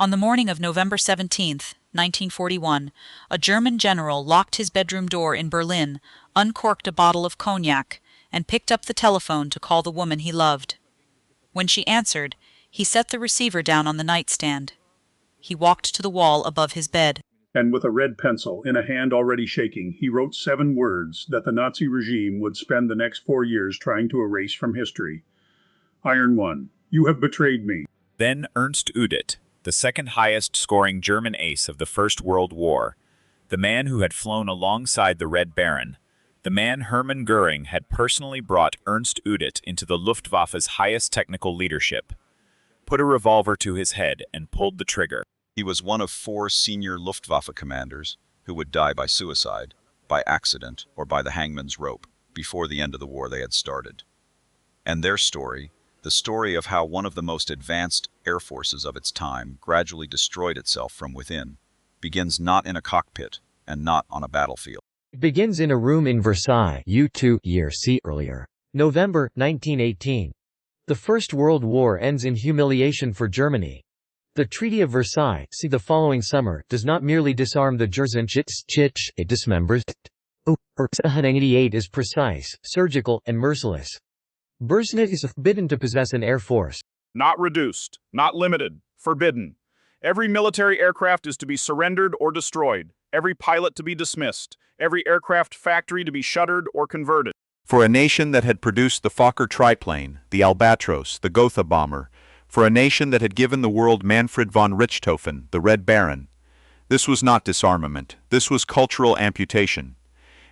On the morning of November 17th, 1941, a German general locked his bedroom door in Berlin, uncorked a bottle of cognac, and picked up the telephone to call the woman he loved. When she answered, he set the receiver down on the nightstand. He walked to the wall above his bed. And with a red pencil in a hand already shaking, he wrote 7 words that the Nazi regime would spend the next 4 years trying to erase from history. Iron 1, you have betrayed me. Then Ernst Udet, the second highest scoring German ace of the First World War, the man who had flown alongside the Red Baron, the man Hermann Göring had personally brought Ernst Udet into the Luftwaffe's highest technical leadership, put a revolver to his head and pulled the trigger. He was one of 4 senior Luftwaffe commanders who would die by suicide, by accident, or by the hangman's rope before the end of the war they had started. And their story, the story of how one of the most advanced air forces of its time gradually destroyed itself from within, begins not in a cockpit and not on a battlefield. It begins in a room in Versailles, U2 year see earlier. November 1918. The First World War ends in humiliation for Germany. The Treaty of Versailles, see the following summer, does not merely disarm the Gersenschicht, it dismembers it. 88 is precise, surgical, and merciless. Bursnet is forbidden to possess an air force. Not reduced, not limited, forbidden. Every military aircraft is to be surrendered or destroyed, every pilot to be dismissed, every aircraft factory to be shuttered or converted. For a nation that had produced the Fokker triplane, the Albatros, the Gotha bomber, for a nation that had given the world Manfred von Richthofen, the Red Baron, this was not disarmament, this was cultural amputation.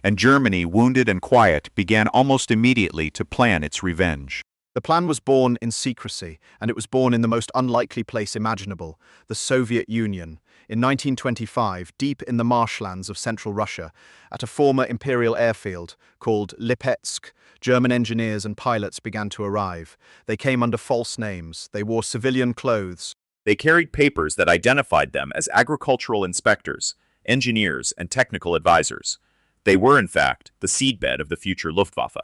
And Germany, wounded and quiet, began almost immediately to plan its revenge. The plan was born in secrecy, and it was born in the most unlikely place imaginable, the Soviet Union, in 1925, deep in the marshlands of central Russia, at a former imperial airfield called Lipetsk. German engineers and pilots began to arrive. They came under false names. They wore civilian clothes. They carried papers that identified them as agricultural inspectors, engineers, and technical advisors. They were, in fact, the seedbed of the future Luftwaffe.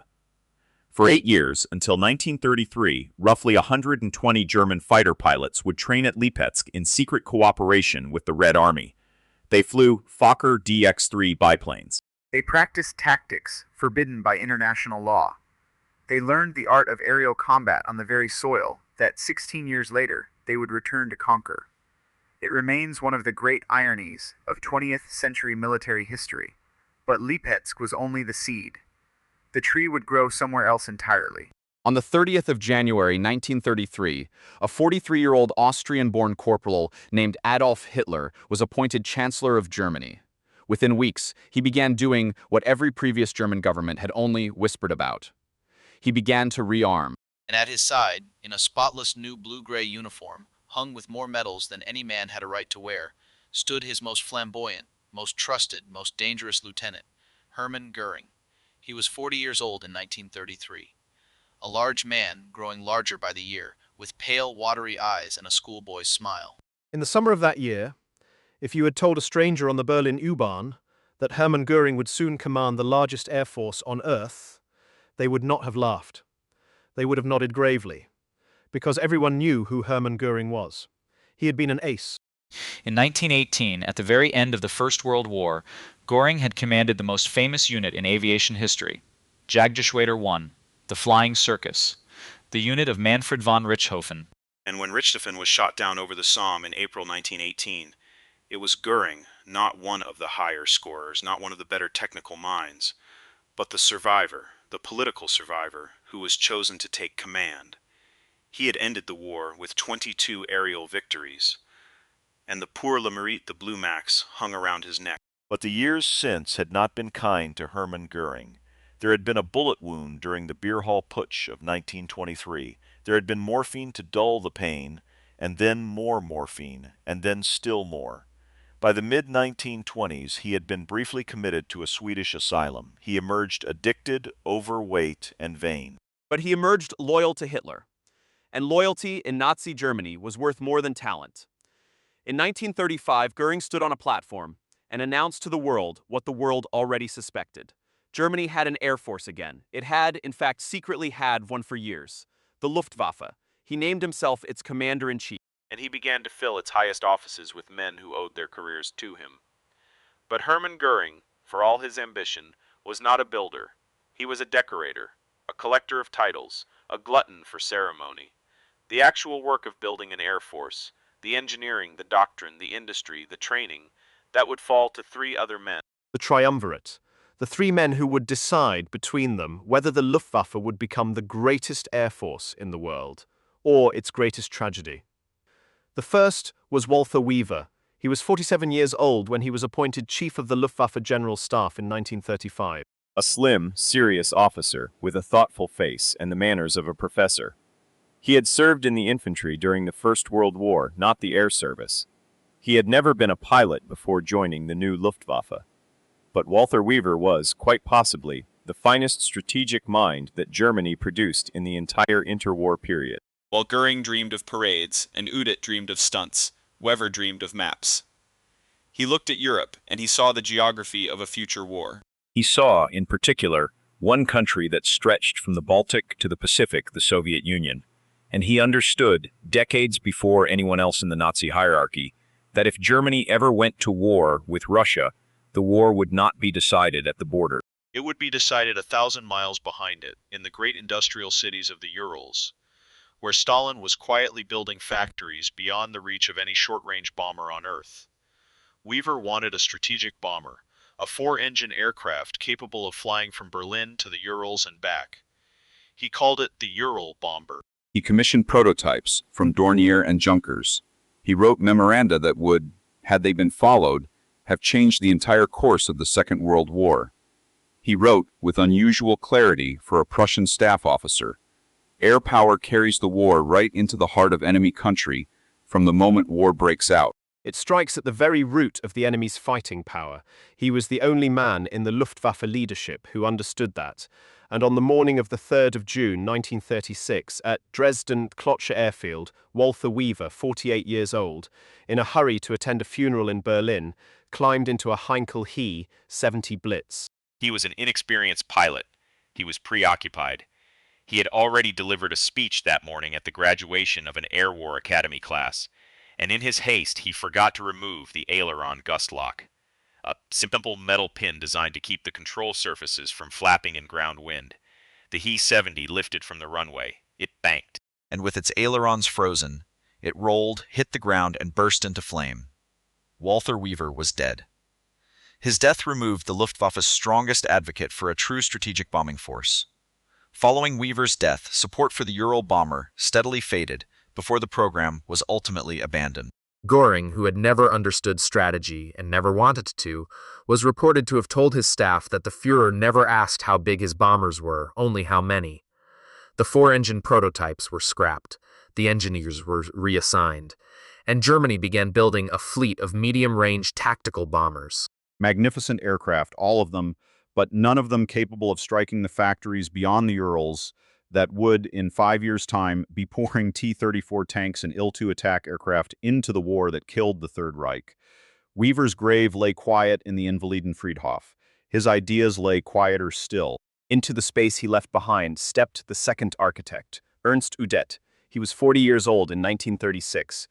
For 8 years, until 1933, roughly 120 German fighter pilots would train at Lipetsk in secret cooperation with the Red Army. They flew Fokker DX-3 biplanes. They practiced tactics forbidden by international law. They learned the art of aerial combat on the very soil that 16 years later they would return to conquer. It remains one of the great ironies of 20th century military history. But Lipetsk was only the seed. The tree would grow somewhere else entirely. On the 30th of January 1933, a 43-year-old Austrian-born corporal named Adolf Hitler was appointed Chancellor of Germany. Within weeks, he began doing what every previous German government had only whispered about. He began to rearm. And at his side, in a spotless new blue-gray uniform, hung with more medals than any man had a right to wear, stood his most flamboyant, most trusted, most dangerous lieutenant, Hermann Göring. He was 40 years old in 1933. A large man, growing larger by the year, with pale, watery eyes and a schoolboy's smile. In the summer of that year, if you had told a stranger on the Berlin U-Bahn that Hermann Göring would soon command the largest air force on Earth, they would not have laughed. They would have nodded gravely, because everyone knew who Hermann Göring was. He had been an ace. In 1918, at the very end of the First World War, Göring had commanded the most famous unit in aviation history, Jagdgeschwader 1, the Flying Circus, the unit of Manfred von Richthofen. And when Richthofen was shot down over the Somme in April 1918, it was Göring, not one of the higher scorers, not one of the better technical minds, but the survivor, the political survivor, who was chosen to take command. He had ended the war with 22 aerial victories, and the Pour le Mérite, the Blue Max, hung around his neck. But the years since had not been kind to Hermann Göring. There had been a bullet wound during the beer hall putsch of 1923. There had been morphine to dull the pain, and then more morphine, and then still more. By the mid-1920s, he had been briefly committed to a Swedish asylum. He emerged addicted, overweight, and vain. But he emerged loyal to Hitler. And loyalty in Nazi Germany was worth more than talent. In 1935, Göring stood on a platform and announced to the world what the world already suspected. Germany had an air force again. It had, in fact, secretly had one for years. The Luftwaffe. He named himself its commander-in-chief. and he began to fill its highest offices with men who owed their careers to him. But Hermann Göring, for all his ambition, was not a builder. He was a decorator, a collector of titles, a glutton for ceremony. The actual work of building an air force, the engineering, the doctrine, the industry, the training, that would fall to three other men. The triumvirate, the three men who would decide between them whether the Luftwaffe would become the greatest air force in the world, or its greatest tragedy. The first was Walther Wever. He was 47 years old when he was appointed Chief of the Luftwaffe General Staff in 1935. A slim, serious officer with a thoughtful face and the manners of a professor. He had served in the infantry during the First World War, not the air service. He had never been a pilot before joining the new Luftwaffe. But Walther Wever was, quite possibly, the finest strategic mind that Germany produced in the entire interwar period. While Göring dreamed of parades and Udet dreamed of stunts, Wever dreamed of maps. He looked at Europe, and he saw the geography of a future war. He saw, in particular, one country that stretched from the Baltic to the Pacific, the Soviet Union, and he understood, decades before anyone else in the Nazi hierarchy, that if Germany ever went to war with Russia, the war would not be decided at the border. It would be decided 1,000 miles behind it, in the great industrial cities of the Urals, where Stalin was quietly building factories beyond the reach of any short-range bomber on Earth. Wever wanted a strategic bomber, a 4-engine aircraft capable of flying from Berlin to the Urals and back. He called it the Ural Bomber. He commissioned prototypes from Dornier and Junkers. He wrote memoranda that would, had they been followed, have changed the entire course of the Second World War. He wrote, with unusual clarity for a Prussian staff officer, "Air power carries the war right into the heart of enemy country from the moment war breaks out." It strikes at the very root of the enemy's fighting power. He was the only man in the Luftwaffe leadership who understood that, and on the morning of the 3rd of June 1936, at Dresden-Klotsche Airfield, Walther Wever, 48 years old, in a hurry to attend a funeral in Berlin, climbed into a Heinkel He 70 Blitz. He was an inexperienced pilot. He was preoccupied. He had already delivered a speech that morning at the graduation of an Air War Academy class, and in his haste he forgot to remove the aileron gust lock, a simple metal pin designed to keep the control surfaces from flapping in ground wind. The He-70 lifted from the runway. It banked. And with its ailerons frozen, it rolled, hit the ground, and burst into flame. Walther Wever was dead. His death removed the Luftwaffe's strongest advocate for a true strategic bombing force. Following Wever's death, support for the Ural bomber steadily faded before the program was ultimately abandoned. Göring, who had never understood strategy and never wanted to, was reported to have told his staff that the Führer never asked how big his bombers were, only how many. The 4-engine prototypes were scrapped, the engineers were reassigned, and Germany began building a fleet of medium-range tactical bombers. Magnificent aircraft, all of them, but none of them capable of striking the factories beyond the Urals that would, in 5 years' time, be pouring T-34 tanks and Il-2 attack aircraft into the war that killed the Third Reich. Wever's grave lay quiet in the Invalidenfriedhof. His ideas lay quieter still. Into the space he left behind stepped the second architect, Ernst Udet. He was 40 years old in 1936.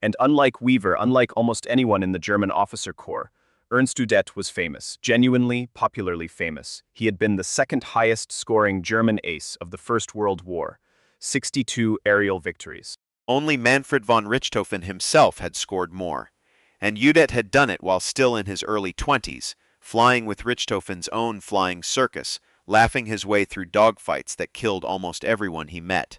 And unlike Wever, unlike almost anyone in the German officer corps, Ernst Udet was famous, genuinely, popularly famous. He had been the second highest scoring German ace of the First World War, 62 aerial victories. Only Manfred von Richthofen himself had scored more, and Udet had done it while still in his early 20s, flying with Richthofen's own flying circus, laughing his way through dogfights that killed almost everyone he met.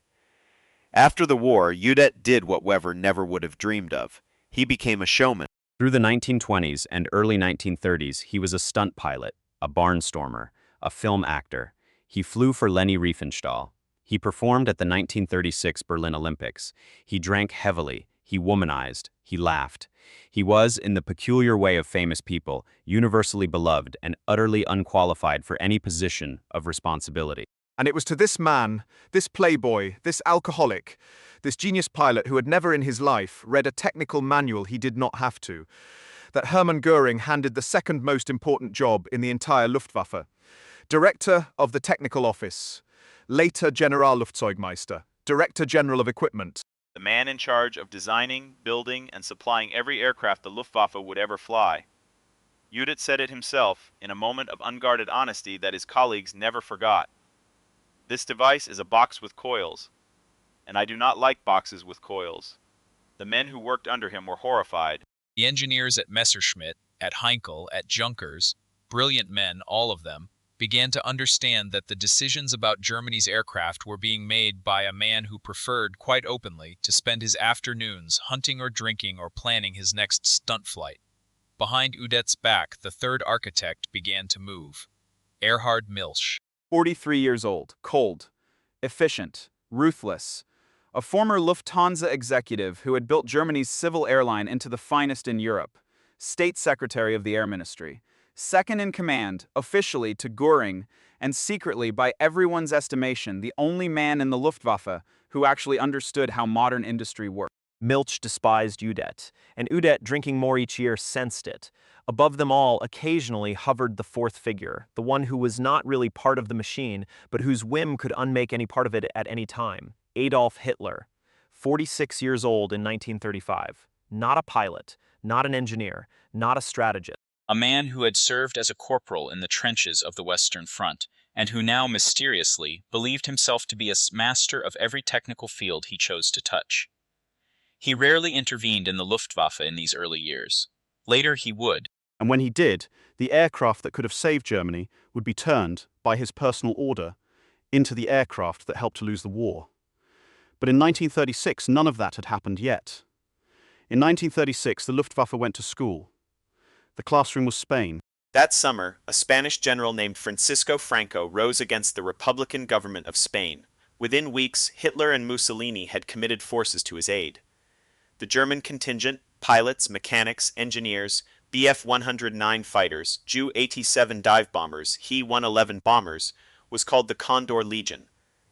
After the war, Udet did what Wever never would have dreamed of. He became a showman. Through the 1920s and early 1930s, he was a stunt pilot, a barnstormer, a film actor. He flew for Leni Riefenstahl. He performed at the 1936 Berlin Olympics. He drank heavily. He womanized. He laughed. He was, in the peculiar way of famous people, universally beloved and utterly unqualified for any position of responsibility. And it was to this man, this playboy, this alcoholic, this genius pilot who had never in his life read a technical manual he did not have to, that Hermann Göring handed the second most important job in the entire Luftwaffe. Director of the Technical Office, later Generalluftzeugmeister, Director General of Equipment. the man in charge of designing, building, and supplying every aircraft the Luftwaffe would ever fly. Udet said it himself, in a moment of unguarded honesty that his colleagues never forgot. This device is a box with coils, and I do not like boxes with coils. The men who worked under him were horrified. The engineers at Messerschmitt, at Heinkel, at Junkers, brilliant men, all of them, began to understand that the decisions about Germany's aircraft were being made by a man who preferred, quite openly, to spend his afternoons hunting or drinking or planning his next stunt flight. Behind Udet's back, the third architect began to move. Erhard Milch. 43 years old, cold, efficient, ruthless. A former Lufthansa executive who had built Germany's civil airline into the finest in Europe. State Secretary of the Air Ministry. Second in command, officially, to Göring, and secretly, by everyone's estimation, the only man in the Luftwaffe who actually understood how modern industry worked. Milch despised Udet, and Udet, drinking more each year, sensed it. Above them all, occasionally hovered the fourth figure, the one who was not really part of the machine, but whose whim could unmake any part of it at any time. Adolf Hitler, 46 years old in 1935. Not a pilot, not an engineer, not a strategist. A man who had served as a corporal in the trenches of the Western Front, and who now mysteriously believed himself to be a master of every technical field he chose to touch. He rarely intervened in the Luftwaffe in these early years. Later he would. And when he did, the aircraft that could have saved Germany would be turned, by his personal order, into the aircraft that helped to lose the war. But in 1936, none of that had happened yet. In 1936, the Luftwaffe went to school. The classroom was Spain. That summer, a Spanish general named Francisco Franco rose against the Republican government of Spain. Within weeks, Hitler and Mussolini had committed forces to his aid. The German contingent, pilots, mechanics, engineers, Bf-109 fighters, Ju-87 dive bombers, He-111 bombers, was called the Condor Legion.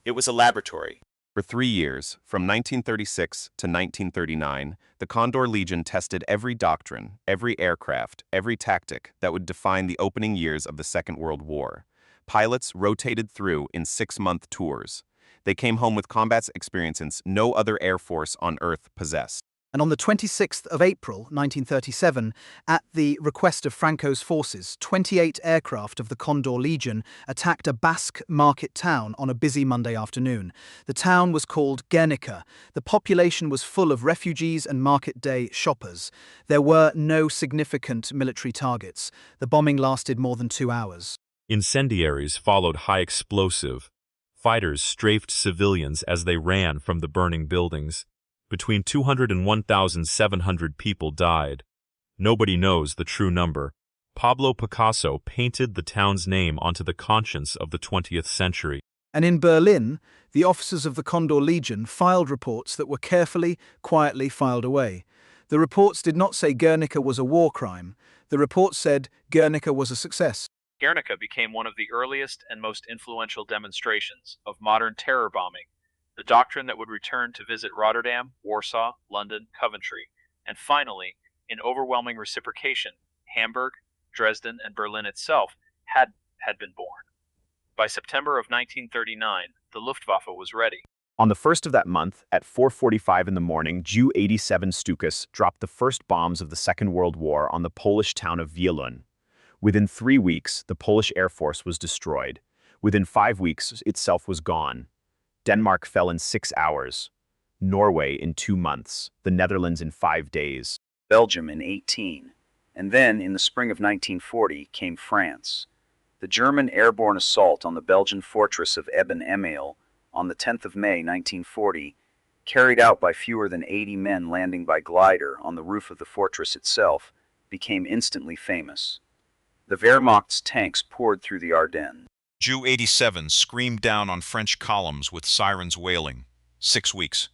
It was a laboratory. For 3 years, from 1936 to 1939, the Condor Legion tested every doctrine, every aircraft, every tactic that would define the opening years of the Second World War. Pilots rotated through in 6-month tours. They came home with combat experiences no other air force on Earth possessed. And on the 26th of April, 1937, at the request of Franco's forces, 28 aircraft of the Condor Legion attacked a Basque market town on a busy Monday afternoon. The town was called Guernica. The population was full of refugees and market day shoppers. There were no significant military targets. The bombing lasted more than 2 hours. Incendiaries followed high explosive. Fighters strafed civilians as they ran from the burning buildings. Between 200 and 1,700 people died. Nobody knows the true number. Pablo Picasso painted the town's name onto the conscience of the 20th century. And in Berlin, the officers of the Condor Legion filed reports that were carefully, quietly filed away. The reports did not say Guernica was a war crime. The reports said Guernica was a success. Guernica became one of the earliest and most influential demonstrations of modern terror bombing, the doctrine that would return to visit Rotterdam, Warsaw, London, Coventry, and finally, in overwhelming reciprocation, Hamburg, Dresden, and Berlin itself had been born. By September of 1939, the Luftwaffe was ready. On the 1st of that month, at 4:45 in the morning, Ju-87 Stukas dropped the first bombs of the Second World War on the Polish town of Wielun. Within 3 weeks, the Polish Air Force was destroyed. Within 5 weeks, itself was gone. Denmark fell in 6 hours, Norway in 2 months, the Netherlands in 5 days. Belgium in 18, and then in the spring of 1940 came France. The German airborne assault on the Belgian fortress of Eben-Emael on the 10th of May 1940, carried out by fewer than 80 men landing by glider on the roof of the fortress itself, became instantly famous. The Wehrmacht's tanks poured through the Ardennes. Ju-87 screamed down on French columns with sirens wailing. 6 weeks.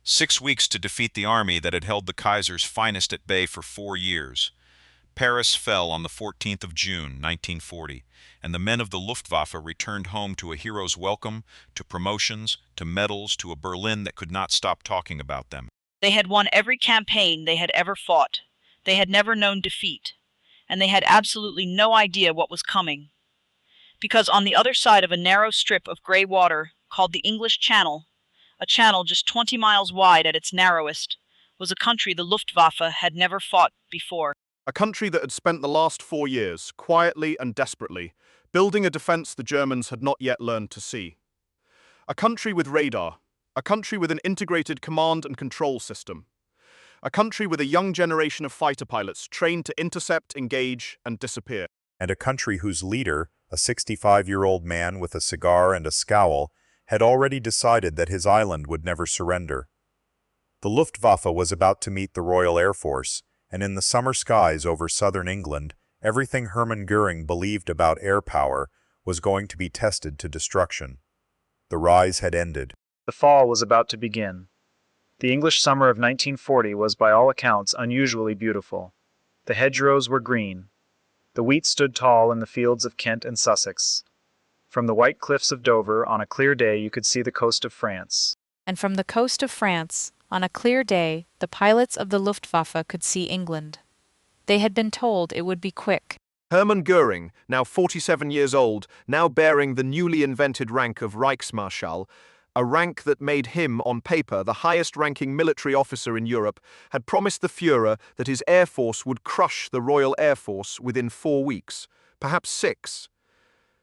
6 weeks to defeat the army that had held the Kaiser's finest at bay for 4 years. Paris fell on the 14th of June, 1940, and the men of the Luftwaffe returned home to a hero's welcome, to promotions, to medals, to a Berlin that could not stop talking about them. They had won every campaign they had ever fought. They had never known defeat, and they had absolutely no idea what was coming. Because on the other side of a narrow strip of gray water, called the English Channel, a channel just 20 miles wide at its narrowest, was a country the Luftwaffe had never fought before. A country that had spent the last 4 years, quietly and desperately, building a defense the Germans had not yet learned to see. A country with radar, a country with an integrated command and control system, a country with a young generation of fighter pilots trained to intercept, engage, and disappear. And a country whose leader, a 65-year-old man with a cigar and a scowl, had already decided that his island would never surrender. The Luftwaffe was about to meet the Royal Air Force, and in the summer skies over southern England, everything Hermann Göring believed about air power was going to be tested to destruction. The rise had ended. The fall was about to begin. The English summer of 1940 was by all accounts unusually beautiful. The hedgerows were green. The wheat stood tall in the fields of Kent and Sussex. From the white cliffs of Dover, on a clear day, you could see the coast of France. And from the coast of France, on a clear day, the pilots of the Luftwaffe could see England. They had been told it would be quick. Hermann Göring, now 47 years old, now bearing the newly invented rank of Reichsmarschall, a rank that made him, on paper, the highest-ranking military officer in Europe, had promised the Führer that his air force would crush the Royal Air Force within 4 weeks, perhaps 6.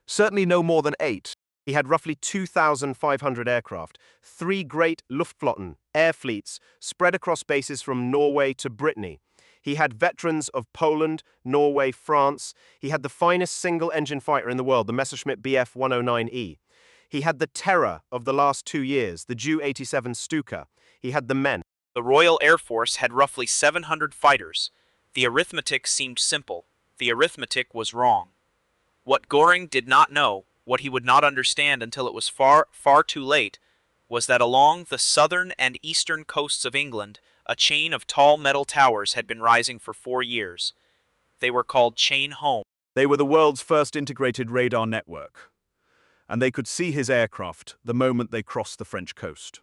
Certainly no more than 8. He had roughly 2,500 aircraft, 3 great Luftflotten, air fleets, spread across bases from Norway to Brittany. He had veterans of Poland, Norway, France. He had the finest single-engine fighter in the world, the Messerschmitt Bf 109E. He had the terror of the last 2 years, the Ju-87 Stuka. He had the men. The Royal Air Force had roughly 700 fighters. The arithmetic seemed simple. The arithmetic was wrong. What Göring did not know, what he would not understand until it was far, far too late, was that along the southern and eastern coasts of England, a chain of tall metal towers had been rising for 4 years. They were called Chain Home. They were the world's first integrated radar network, and they could see his aircraft the moment they crossed the French coast.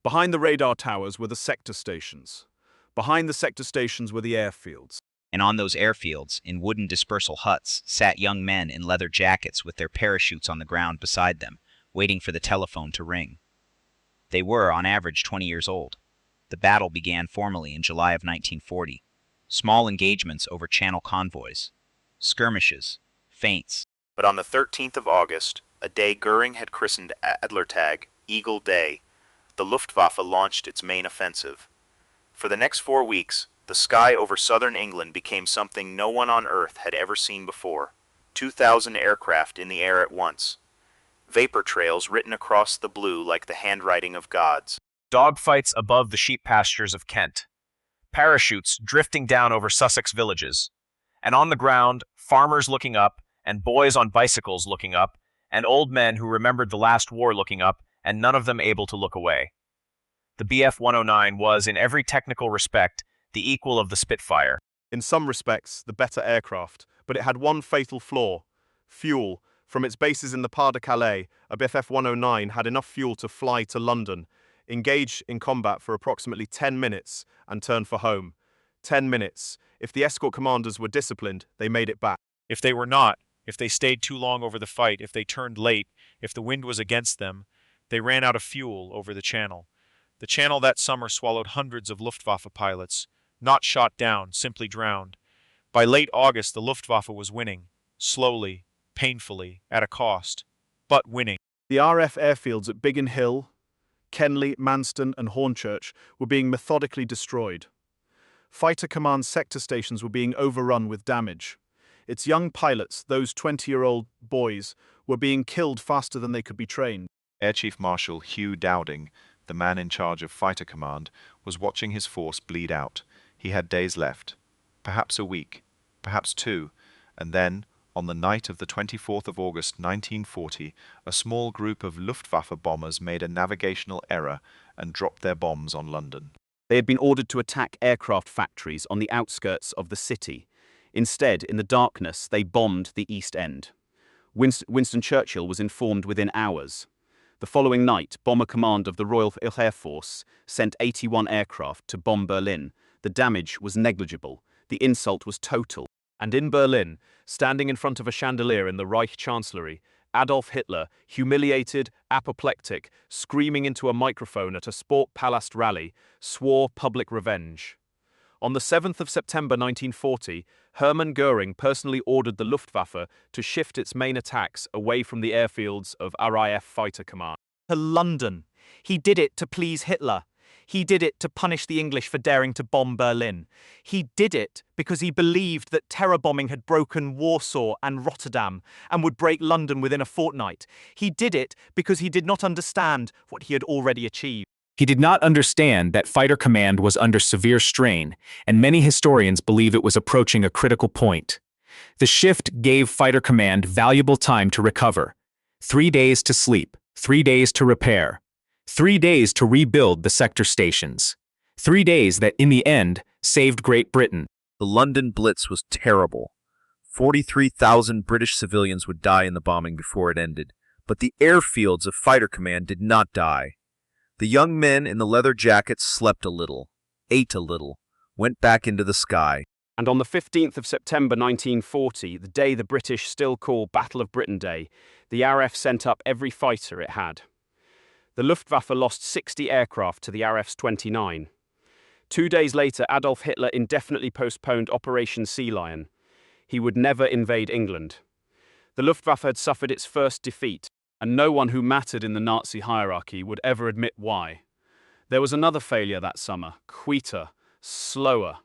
Behind the radar towers were the sector stations. Behind the sector stations were the airfields. And on those airfields, in wooden dispersal huts, sat young men in leather jackets with their parachutes on the ground beside them, waiting for the telephone to ring. They were, on average, 20 years old. The battle began formally in July of 1940. Small engagements over channel convoys, skirmishes, feints. But on the 13th of August, a day Göring had christened Adlertag, Eagle Day, the Luftwaffe launched its main offensive. For the next 4 weeks, the sky over southern England became something no one on Earth had ever seen before. 2,000 aircraft in the air at once. Vapor trails written across the blue like the handwriting of gods. Dogfights above the sheep pastures of Kent. Parachutes drifting down over Sussex villages. And on the ground, farmers looking up, and boys on bicycles looking up, and old men who remembered the last war looking up, and none of them able to look away. The Bf 109 was, in every technical respect, the equal of the Spitfire. In some respects, the better aircraft, but it had one fatal flaw: fuel. From its bases in the Pas-de-Calais, a Bf 109 had enough fuel to fly to London, engage in combat for approximately 10 minutes, and turn for home. 10 minutes. If the escort commanders were disciplined, they made it back. If they were not, if they stayed too long over the fight, if they turned late, if the wind was against them, they ran out of fuel over the channel. The channel that summer swallowed hundreds of Luftwaffe pilots, not shot down, simply drowned. By late August, the Luftwaffe was winning, slowly, painfully, at a cost, but winning. The RF airfields at Biggin Hill, Kenley, Manston, and Hornchurch were being methodically destroyed. Fighter command sector stations were being overrun with damage. Its young pilots, those 20-year-old boys, were being killed faster than they could be trained. Air Chief Marshal Hugh Dowding, the man in charge of fighter command, was watching his force bleed out. He had days left, perhaps a week, perhaps 2, and then, on the night of the 24th of August 1940, a small group of Luftwaffe bombers made a navigational error and dropped their bombs on London. They had been ordered to attack aircraft factories on the outskirts of the city. Instead, in the darkness, they bombed the East End. Winston Churchill was informed within hours. The following night, Bomber Command of the Royal Air Force sent 81 aircraft to bomb Berlin. The damage was negligible. The insult was total. And in Berlin, standing in front of a chandelier in the Reich Chancellery, Adolf Hitler, humiliated, apoplectic, screaming into a microphone at a Sport Palast rally, swore public revenge. On the 7th of September 1940, Hermann Göring personally ordered the Luftwaffe to shift its main attacks away from the airfields of RAF Fighter Command to London. He did it to please Hitler. He did it to punish the English for daring to bomb Berlin. He did it because he believed that terror bombing had broken Warsaw and Rotterdam and would break London within a fortnight. He did it because he did not understand what he had already achieved. He did not understand that Fighter Command was under severe strain, and many historians believe it was approaching a critical point. The shift gave Fighter Command valuable time to recover. 3 days to sleep, 3 days to repair, 3 days to rebuild the sector stations. 3 days that, in the end, saved Great Britain. The London Blitz was terrible. 43,000 British civilians would die in the bombing before it ended, but the airfields of Fighter Command did not die. The young men in the leather jackets slept a little, ate a little, went back into the sky. And on the 15th of September 1940, the day the British still call Battle of Britain Day, the RAF sent up every fighter it had. The Luftwaffe lost 60 aircraft to the RAF's 29. 2 days later, Adolf Hitler indefinitely postponed Operation Sea Lion. He would never invade England. The Luftwaffe had suffered its first defeat, and no one who mattered in the Nazi hierarchy would ever admit why. There was another failure that summer, quicker, slower,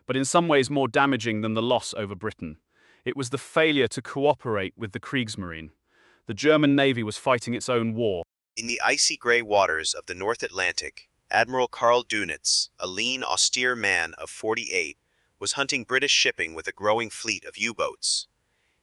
but in some ways more damaging than the loss over Britain. It was the failure to cooperate with the Kriegsmarine. The German Navy was fighting its own war. In the icy gray waters of the North Atlantic, Admiral Karl Dönitz, a lean, austere man of 48, was hunting British shipping with a growing fleet of U-boats.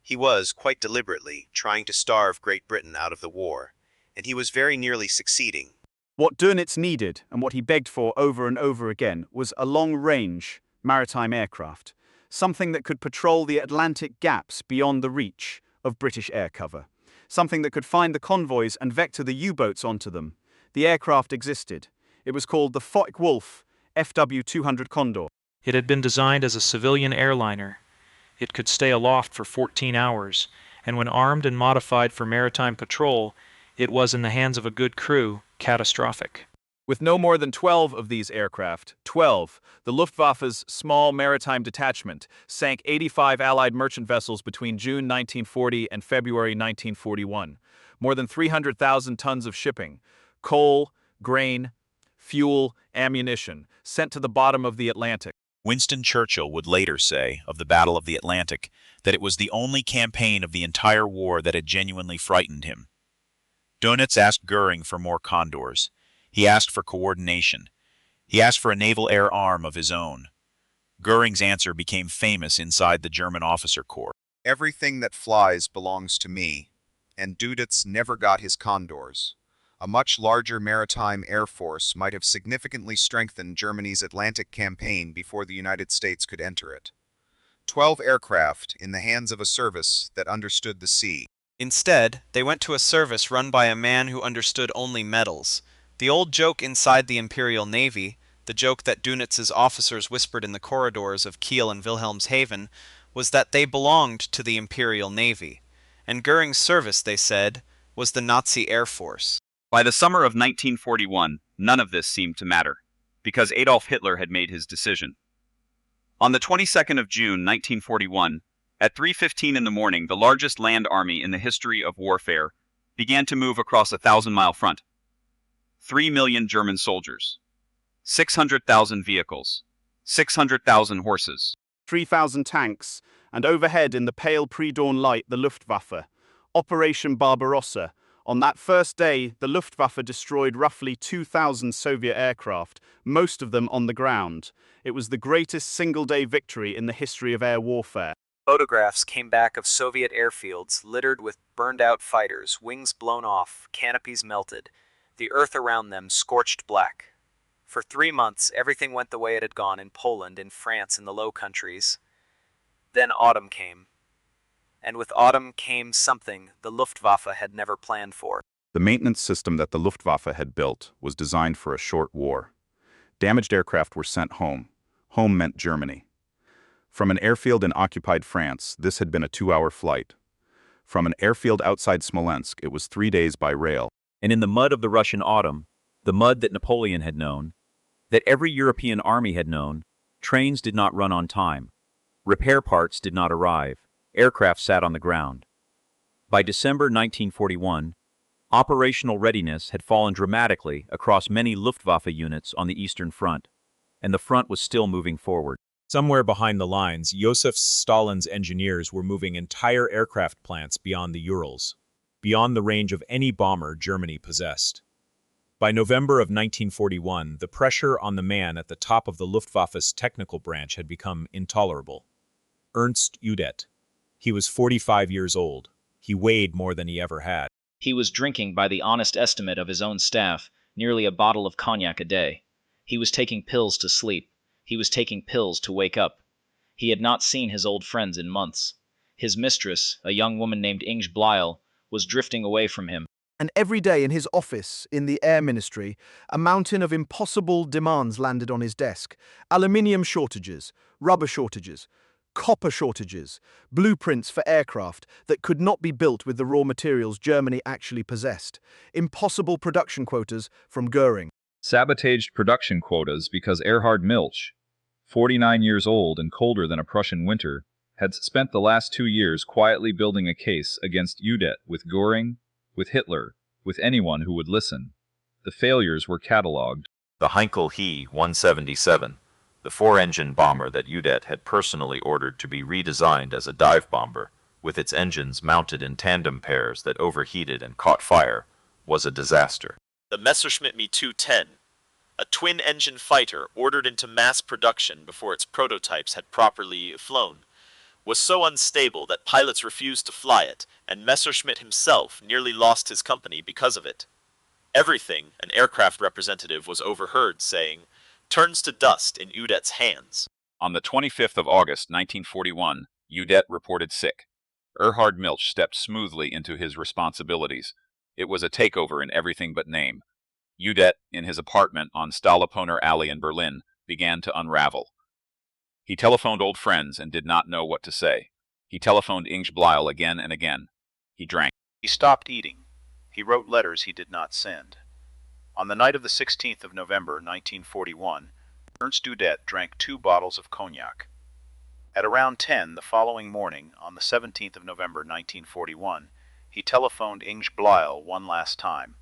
He was, quite deliberately, trying to starve Great Britain out of the war, and he was very nearly succeeding. What Dönitz needed, and what he begged for over and over again, was a long-range maritime aircraft, something that could patrol the Atlantic gaps beyond the reach of British air cover, something that could find the convoys and vector the U-boats onto them. The aircraft existed. It was called the Focke-Wulf FW200 Condor. It had been designed as a civilian airliner. It could stay aloft for 14 hours, and when armed and modified for maritime patrol, it was, in the hands of a good crew, catastrophic. With no more than 12 of these aircraft, the Luftwaffe's small maritime detachment sank 85 Allied merchant vessels between June 1940 and February 1941. More than 300,000 tons of shipping, coal, grain, fuel, ammunition, sent to the bottom of the Atlantic. Winston Churchill would later say of the Battle of the Atlantic that it was the only campaign of the entire war that had genuinely frightened him. Dönitz asked Göring for more Condors. He asked for coordination. He asked for a naval air arm of his own. Göring's answer became famous inside the German officer corps. Everything that flies belongs to me, and Dönitz never got his Condors. A much larger maritime air force might have significantly strengthened Germany's Atlantic campaign before the United States could enter it. 12 aircraft in the hands of a service that understood the sea. Instead, they went to a service run by a man who understood only metals. The old joke inside the Imperial Navy, the joke that Dönitz's officers whispered in the corridors of Kiel and Wilhelmshaven, was that they belonged to the Imperial Navy, and Göring's service, they said, was the Nazi Air Force. By the summer of 1941, none of this seemed to matter, because Adolf Hitler had made his decision. On the 22nd of June 1941, at 3:15 in the morning, the largest land army in the history of warfare began to move across a 1,000-mile front. 3 million German soldiers, 600,000 vehicles, 600,000 horses, 3,000 tanks, and overhead in the pale pre-dawn light, the Luftwaffe. Operation Barbarossa. On that first day, the Luftwaffe destroyed roughly 2,000 Soviet aircraft, most of them on the ground. It was the greatest single-day victory in the history of air warfare. Photographs came back of Soviet airfields littered with burned-out fighters, wings blown off, canopies melted, the earth around them scorched black. For 3 months, everything went the way it had gone in Poland, in France, in the Low Countries. Then autumn came. And with autumn came something the Luftwaffe had never planned for. The maintenance system that the Luftwaffe had built was designed for a short war. Damaged aircraft were sent home. Home meant Germany. From an airfield in occupied France, this had been a 2-hour flight. From an airfield outside Smolensk, it was 3 days by rail. And in the mud of the Russian autumn, the mud that Napoleon had known, that every European army had known, trains did not run on time. Repair parts did not arrive. Aircraft sat on the ground. By December 1941, operational readiness had fallen dramatically across many Luftwaffe units on the Eastern Front, and the front was still moving forward. Somewhere behind the lines, Joseph Stalin's engineers were moving entire aircraft plants beyond the Urals, beyond the range of any bomber Germany possessed. By November of 1941, the pressure on the man at the top of the Luftwaffe's technical branch had become intolerable. Ernst Udet. He was 45 years old. He weighed more than he ever had. He was drinking, by the honest estimate of his own staff, nearly a bottle of cognac a day. He was taking pills to sleep. He was taking pills to wake up. He had not seen his old friends in months. His mistress, a young woman named Inge Blyle, was drifting away from him. And every day in his office in the Air Ministry, a mountain of impossible demands landed on his desk. Aluminium shortages, rubber shortages, copper shortages, blueprints for aircraft that could not be built with the raw materials Germany actually possessed, impossible production quotas from Goering. Sabotaged production quotas because Erhard Milch, 49 years old and colder than a Prussian winter, had spent the last 2 years quietly building a case against Udet with Goering, with Hitler, with anyone who would listen. The failures were catalogued. The Heinkel He 177, the four-engine bomber that Udet had personally ordered to be redesigned as a dive bomber, with its engines mounted in tandem pairs that overheated and caught fire, was a disaster. The Messerschmitt Me 210, a twin-engine fighter ordered into mass production before its prototypes had properly flown, was so unstable that pilots refused to fly it, and Messerschmitt himself nearly lost his company because of it. Everything, an aircraft representative was overheard saying, turns to dust in Udet's hands. On the 25th of August, 1941, Udet reported sick. Erhard Milch stepped smoothly into his responsibilities. It was a takeover in everything but name. Udet, in his apartment on Stahleponer Alley in Berlin, began to unravel. He telephoned old friends and did not know what to say. He telephoned Inge Blyle again and again. He drank. He stopped eating. He wrote letters he did not send. On the night of the 16th of November, 1941, Ernst Udet drank 2 bottles of cognac. At around 10 the following morning, on the 17th of November, 1941, he telephoned Inge Blyle one last time.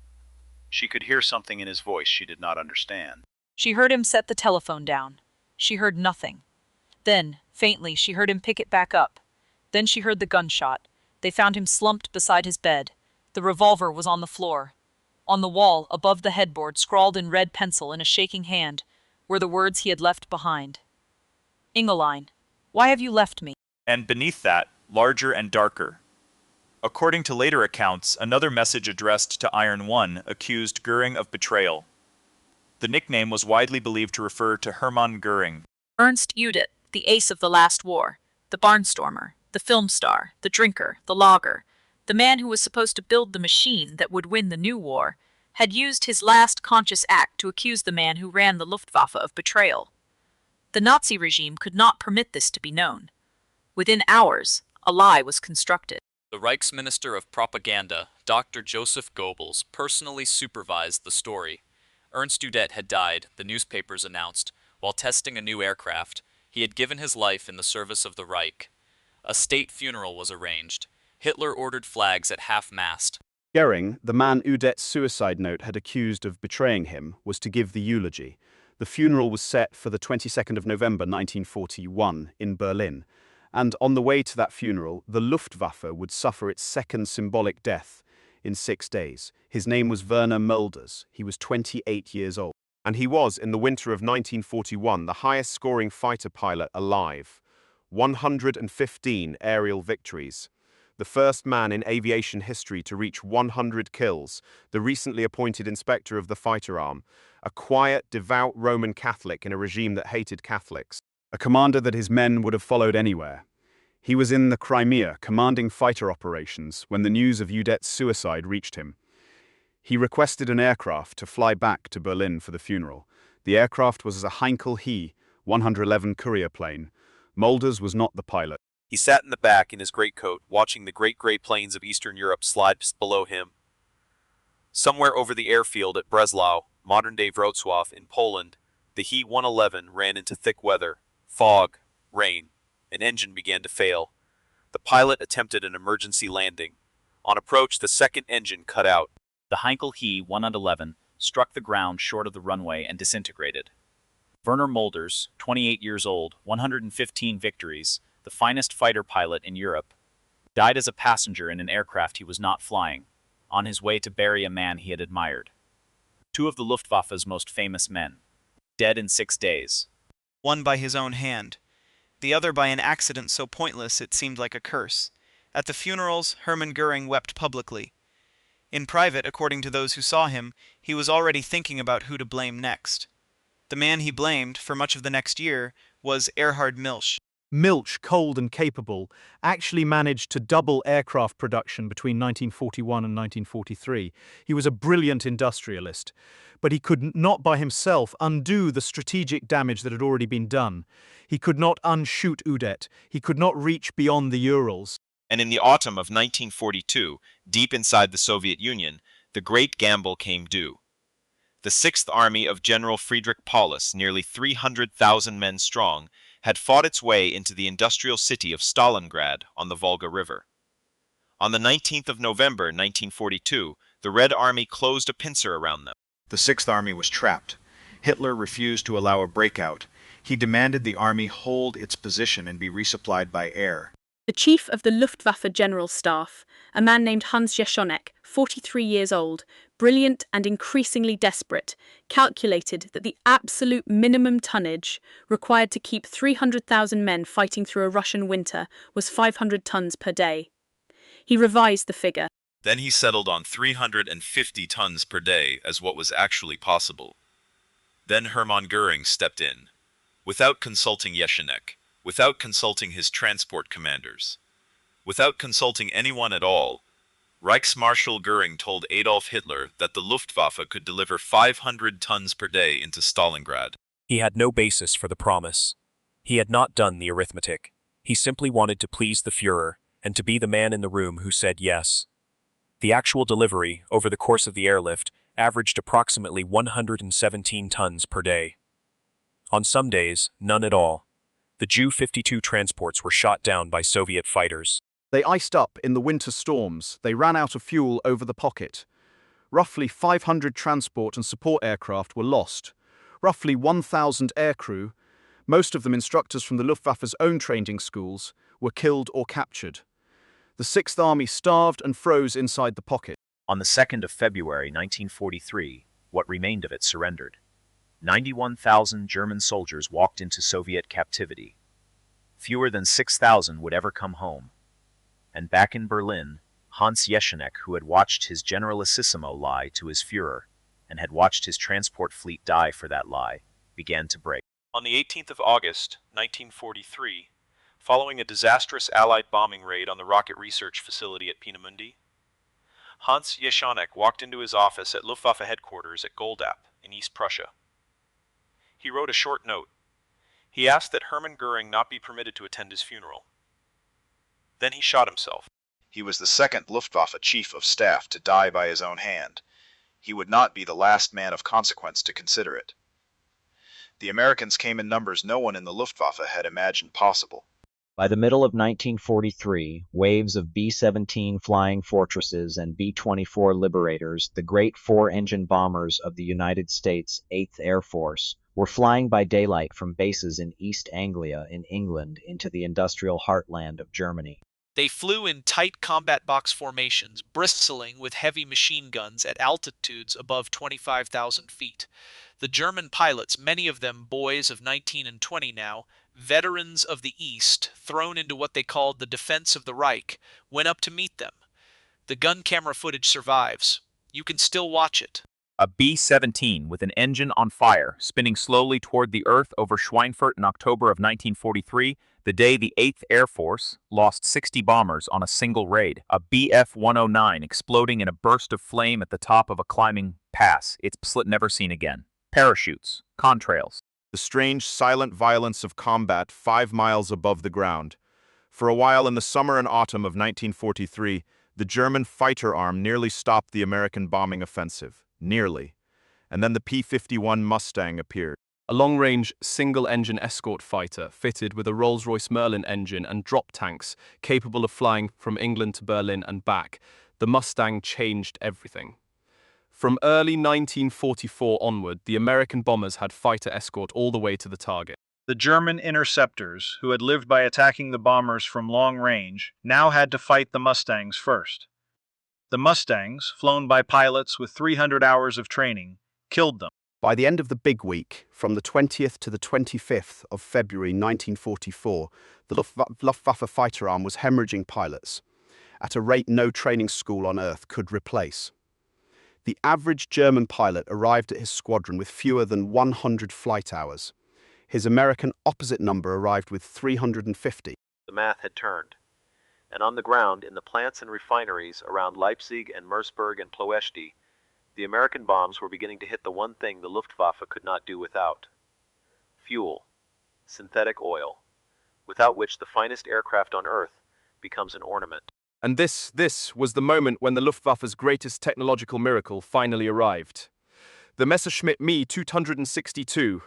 She could hear something in his voice she did not understand. She heard him set the telephone down. She heard nothing. Then, faintly, she heard him pick it back up. Then she heard the gunshot. They found him slumped beside his bed. The revolver was on the floor. On the wall, above the headboard, scrawled in red pencil in a shaking hand, were the words he had left behind. Ingeline, why have you left me? And beneath that, larger and darker. According to later accounts, another message addressed to Iron One accused Goering of betrayal. The nickname was widely believed to refer to Hermann Goering. Ernst Udet, the ace of the last war, the barnstormer, the film star, the drinker, the logger, the man who was supposed to build the machine that would win the new war, had used his last conscious act to accuse the man who ran the Luftwaffe of betrayal. The Nazi regime could not permit this to be known. Within hours, a lie was constructed. The Reichsminister of Propaganda, Dr. Joseph Goebbels, personally supervised the story. Ernst Udet had died, the newspapers announced, while testing a new aircraft. He had given his life in the service of the Reich. A state funeral was arranged. Hitler ordered flags at half-mast. Goering, the man Udet's suicide note had accused of betraying him, was to give the eulogy. The funeral was set for the 22nd of November 1941 in Berlin, and on the way to that funeral, the Luftwaffe would suffer its second symbolic death in 6 days. His name was Werner Mulders. He was 28 years old. And he was, in the winter of 1941, the highest-scoring fighter pilot alive. 115 aerial victories. The first man in aviation history to reach 100 kills, the recently appointed inspector of the fighter arm, a quiet, devout Roman Catholic in a regime that hated Catholics, a commander that his men would have followed anywhere. He was in the Crimea, commanding fighter operations, when the news of Udet's suicide reached him. He requested an aircraft to fly back to Berlin for the funeral. The aircraft was a Heinkel He 111 courier plane. Mulders was not the pilot. He sat in the back in his greatcoat, watching the great gray plains of Eastern Europe slide below him. Somewhere over the airfield at Breslau, modern-day Wrocław in Poland, the He-111 ran into thick weather, fog, rain. An engine began to fail. The pilot attempted an emergency landing. On approach, the second engine cut out. The Heinkel He-111 struck the ground short of the runway and disintegrated. Werner Mulders, 28 years old, 115 victories, the finest fighter pilot in Europe, died as a passenger in an aircraft he was not flying, on his way to bury a man he had admired. Two of the Luftwaffe's most famous men, dead in 6 days. One by his own hand, the other by an accident so pointless it seemed like a curse. At the funerals, Hermann Göring wept publicly. In private, according to those who saw him, he was already thinking about who to blame next. The man he blamed, for much of the next year, was Erhard Milch. Milch, cold and capable, actually managed to double aircraft production between 1941 and 1943. He was a brilliant industrialist, but he could not by himself undo the strategic damage that had already been done. He could not unshoot Udet. He could not reach beyond the Urals. And in the autumn of 1942, deep inside the Soviet Union, the great gamble came due. The Sixth Army of General Friedrich Paulus, nearly 300,000 men strong, had fought its way into the industrial city of Stalingrad on the Volga River. On the 19th of November 1942, the Red Army closed a pincer around them. The Sixth Army was trapped. Hitler refused to allow a breakout. He demanded the army hold its position and be resupplied by air. The chief of the Luftwaffe General Staff, a man named Hans Jeschonek, 43 years old, brilliant and increasingly desperate, calculated that the absolute minimum tonnage required to keep 300,000 men fighting through a Russian winter was 500 tons per day. He revised the figure. Then he settled on 350 tons per day as what was actually possible. Then Hermann Göring stepped in, without consulting Jeschonek, without consulting his transport commanders, without consulting anyone at all. Reichsmarschall Göring told Adolf Hitler that the Luftwaffe could deliver 500 tons per day into Stalingrad. He had no basis for the promise. He had not done the arithmetic. He simply wanted to please the Führer and to be the man in the room who said yes. The actual delivery, over the course of the airlift, averaged approximately 117 tons per day. On some days, none at all. The Ju-52 transports were shot down by Soviet fighters. They iced up in the winter storms. They ran out of fuel over the pocket. Roughly 500 transport and support aircraft were lost. Roughly 1,000 aircrew, most of them instructors from the Luftwaffe's own training schools, were killed or captured. The Sixth Army starved and froze inside the pocket. On the 2nd of February 1943, what remained of it surrendered. 91,000 German soldiers walked into Soviet captivity. Fewer than 6,000 would ever come home. And back in Berlin, Hans Jeschonek, who had watched his Generalissimo lie to his Führer, and had watched his transport fleet die for that lie, began to break. On the 18th of August, 1943, following a disastrous Allied bombing raid on the rocket research facility at Peenemünde, Hans Jeschonek walked into his office at Luftwaffe headquarters at Goldap in East Prussia. He wrote a short note. He asked that Hermann Göring not be permitted to attend his funeral. Then he shot himself. He was the second Luftwaffe chief of staff to die by his own hand. He would not be the last man of consequence to consider it. The Americans came in numbers no one in the Luftwaffe had imagined possible. By the middle of 1943, waves of B-17 Flying Fortresses and B-24 Liberators, the great four-engine bombers of the United States 8th Air Force, were flying by daylight from bases in East Anglia in England into the industrial heartland of Germany. They flew in tight combat box formations, bristling with heavy machine guns at altitudes above 25,000 feet. The German pilots, many of them boys of 19 and 20 now, veterans of the East, thrown into what they called the defense of the Reich, went up to meet them. The gun camera footage survives. You can still watch it. A B-17 with an engine on fire, spinning slowly toward the Earth over Schweinfurt in October of 1943, the day the 8th Air Force lost 60 bombers on a single raid. A Bf-109 exploding in a burst of flame at the top of a climbing pass, its slit never seen again. Parachutes, contrails. The strange, silent violence of combat 5 miles above the ground. For a while in the summer and autumn of 1943, the German fighter arm nearly stopped the American bombing offensive. Nearly. And then the P-51 Mustang appeared. A long-range, single-engine escort fighter fitted with a Rolls-Royce Merlin engine and drop tanks capable of flying from England to Berlin and back, the Mustang changed everything. From early 1944 onward, the American bombers had fighter escort all the way to the target. The German interceptors, who had lived by attacking the bombers from long range, now had to fight the Mustangs first. The Mustangs, flown by pilots with 300 hours of training, killed them. By the end of the big week, from the 20th to the 25th of February 1944, the Luftwaffe fighter arm was hemorrhaging pilots at a rate no training school on Earth could replace. The average German pilot arrived at his squadron with fewer than 100 flight hours. His American opposite number arrived with 350. The math had turned, and on the ground in the plants and refineries around Leipzig and Merseburg and Ploiești, the American bombs were beginning to hit the one thing the Luftwaffe could not do without: fuel, synthetic oil, without which the finest aircraft on Earth becomes an ornament. And this was the moment when the Luftwaffe's greatest technological miracle finally arrived. The Messerschmitt Me 262,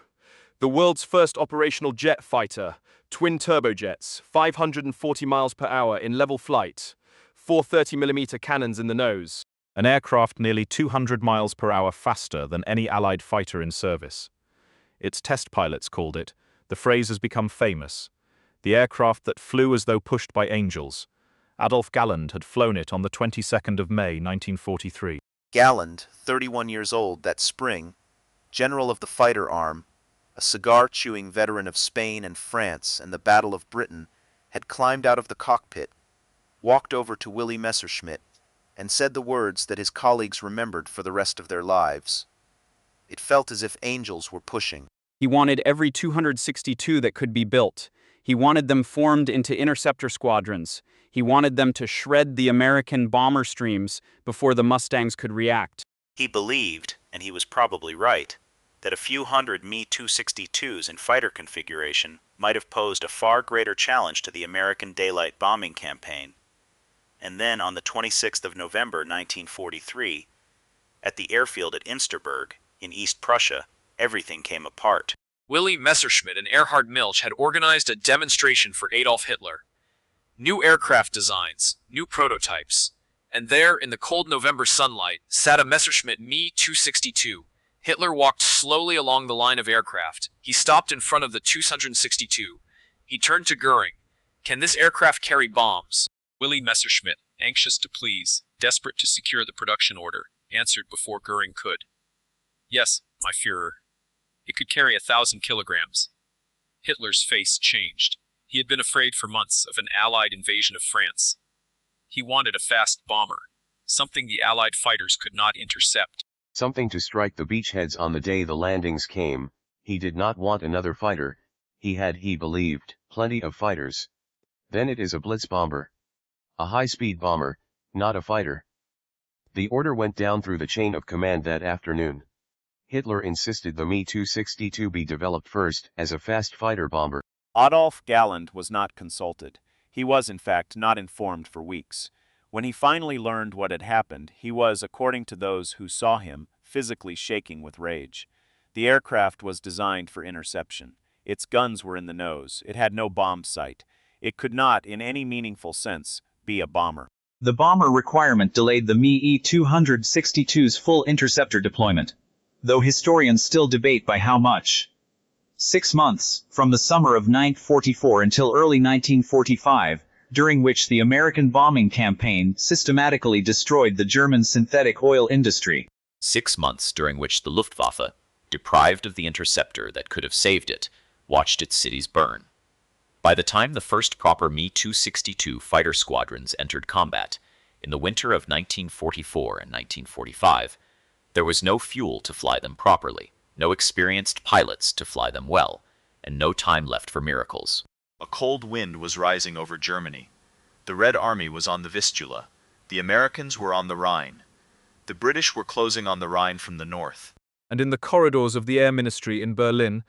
the world's first operational jet fighter, twin turbojets, 540 miles per hour in level flight, 430mm cannons in the nose. An aircraft nearly 200 miles per hour faster than any Allied fighter in service. Its test pilots called it. The phrase has become famous. The aircraft that flew as though pushed by angels. Adolf Galland had flown it on the 22nd of May, 1943. Galland, 31 years old that spring, general of the fighter arm, a cigar-chewing veteran of Spain and France and the Battle of Britain, had climbed out of the cockpit, walked over to Willy Messerschmitt, and said the words that his colleagues remembered for the rest of their lives. It felt as if angels were pushing. He wanted every 262 that could be built. He wanted them formed into interceptor squadrons. He wanted them to shred the American bomber streams before the Mustangs could react. He believed, and he was probably right, that a few hundred Me-262s in fighter configuration might have posed a far greater challenge to the American daylight bombing campaign. And then on the 26th of November 1943, at the airfield at Insterburg, in East Prussia, everything came apart. Willy Messerschmitt and Erhard Milch had organized a demonstration for Adolf Hitler. New aircraft designs, new prototypes. And there, in the cold November sunlight, sat a Messerschmitt Me-262. Hitler walked slowly along the line of aircraft. He stopped in front of the 262. He turned to Goering. "Can this aircraft carry bombs?" Willy Messerschmitt, anxious to please, desperate to secure the production order, answered before Goering could. "Yes, my Führer. It could carry 1,000 kilograms." Hitler's face changed. He had been afraid for months of an Allied invasion of France. He wanted a fast bomber, something the Allied fighters could not intercept. Something to strike the beachheads on the day the landings came. He did not want another fighter. He believed, plenty of fighters. Then it is a blitz bomber. A high-speed bomber, not a fighter. The order went down through the chain of command that afternoon. Hitler insisted the Me-262 be developed first as a fast fighter bomber. Adolf Galland was not consulted. He was, in fact, not informed for weeks. When he finally learned what had happened, he was, according to those who saw him, physically shaking with rage. The aircraft was designed for interception. Its guns were in the nose. It had no bomb sight. It could not, in any meaningful sense, be a bomber. The bomber requirement delayed the Me-262's full interceptor deployment, though historians still debate by how much. 6 months, from the summer of 1944 until early 1945, during which the American bombing campaign systematically destroyed the German synthetic oil industry. 6 months during which the Luftwaffe, deprived of the interceptor that could have saved it, watched its cities burn. By the time the first proper Me-262 fighter squadrons entered combat, in the winter of 1944 and 1945, there was no fuel to fly them properly, no experienced pilots to fly them well, and no time left for miracles. A cold wind was rising over Germany. The Red Army was on the Vistula. The Americans were on the Rhine. The British were closing on the Rhine from the north. And in the corridors of the Air Ministry in Berlin,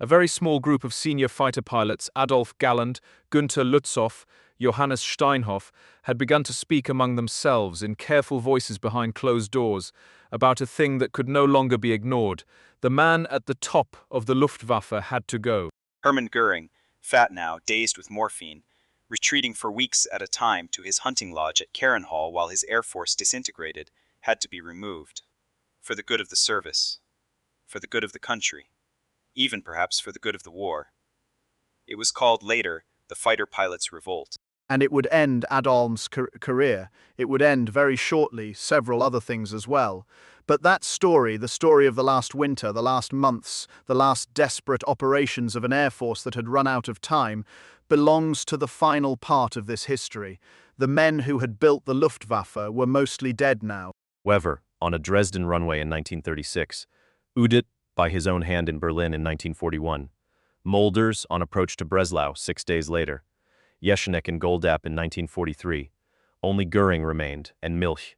a very small group of senior fighter pilots, Adolf Galland, Günther Lutzow, Johannes Steinhoff, had begun to speak among themselves in careful voices behind closed doors about a thing that could no longer be ignored. The man at the top of the Luftwaffe had to go. Hermann Goering, fat now, dazed with morphine, retreating for weeks at a time to his hunting lodge at Carenhall while his air force disintegrated, had to be removed. For the good of the service. For the good of the country. Even perhaps for the good of the war. It was called later the Fighter Pilots' Revolt. And it would end Adolm's career. It would end very shortly several other things as well. But that story, the story of the last winter, the last months, the last desperate operations of an air force that had run out of time, belongs to the final part of this history. The men who had built the Luftwaffe were mostly dead now. Wever, on a Dresden runway in 1936. Udet, by his own hand in Berlin in 1941. Molders, on approach to Breslau 6 days later. Jeschonnek and Goldap in 1943. Only Goering remained, and Milch,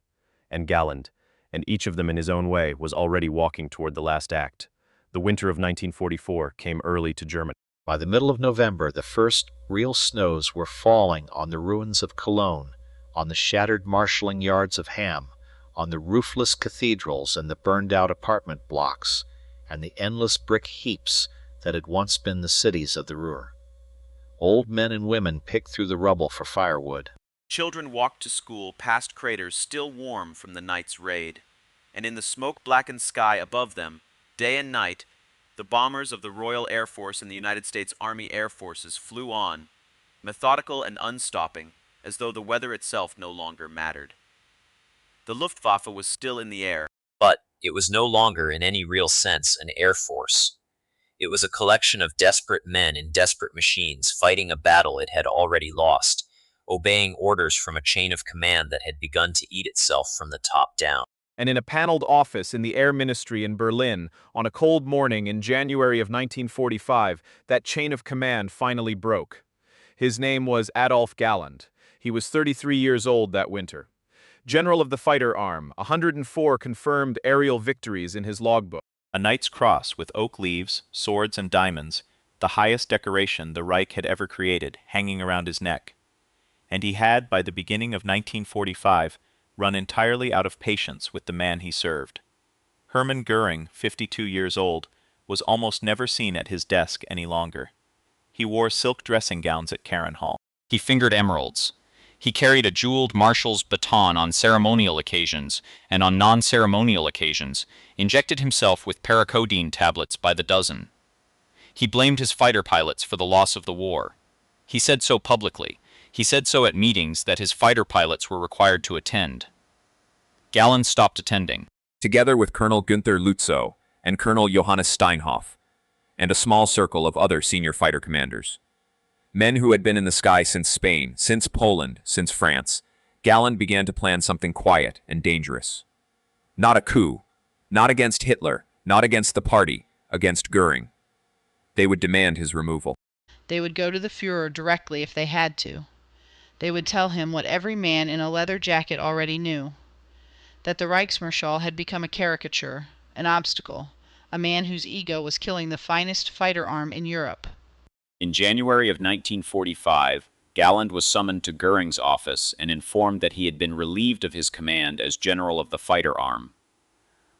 and Galland, and each of them in his own way was already walking toward the last act. The winter of 1944 came early to Germany. By the middle of November, the first real snows were falling on the ruins of Cologne, on the shattered marshalling yards of Hamm, on the roofless cathedrals and the burned-out apartment blocks, and the endless brick heaps that had once been the cities of the Ruhr. Old men and women picked through the rubble for firewood. Children walked to school past craters still warm from the night's raid, and in the smoke-blackened sky above them, day and night, the bombers of the Royal Air Force and the United States Army Air Forces flew on, methodical and unstopping, as though the weather itself no longer mattered. The Luftwaffe was still in the air. But it was no longer in any real sense an air force. It was a collection of desperate men in desperate machines fighting a battle it had already lost, obeying orders from a chain of command that had begun to eat itself from the top down. And in a paneled office in the Air Ministry in Berlin, on a cold morning in January of 1945, that chain of command finally broke. His name was Adolf Galland. He was 33 years old that winter. General of the fighter arm, 104 confirmed aerial victories in his logbook. A Knight's Cross with oak leaves, swords, and diamonds, the highest decoration the Reich had ever created, hanging around his neck. And he had, by the beginning of 1945, run entirely out of patience with the man he served. Hermann Goering, 52 years old, was almost never seen at his desk any longer. He wore silk dressing gowns at Carenhall. He fingered emeralds. He carried a jeweled marshal's baton on ceremonial occasions, and on non-ceremonial occasions, injected himself with paracodeine tablets by the dozen. He blamed his fighter pilots for the loss of the war. He said so publicly. He said so at meetings that his fighter pilots were required to attend. Galland stopped attending. Together with Colonel Günther Lutzow and Colonel Johannes Steinhoff, and a small circle of other senior fighter commanders. Men who had been in the sky since Spain, since Poland, since France, Galland began to plan something quiet and dangerous. Not a coup, not against Hitler, not against the party, against Goering. They would demand his removal. They would go to the Führer directly if they had to. They would tell him what every man in a leather jacket already knew, that the Reichsmarschall had become a caricature, an obstacle, a man whose ego was killing the finest fighter arm in Europe. In January of 1945, Galland was summoned to Goering's office and informed that he had been relieved of his command as general of the fighter arm.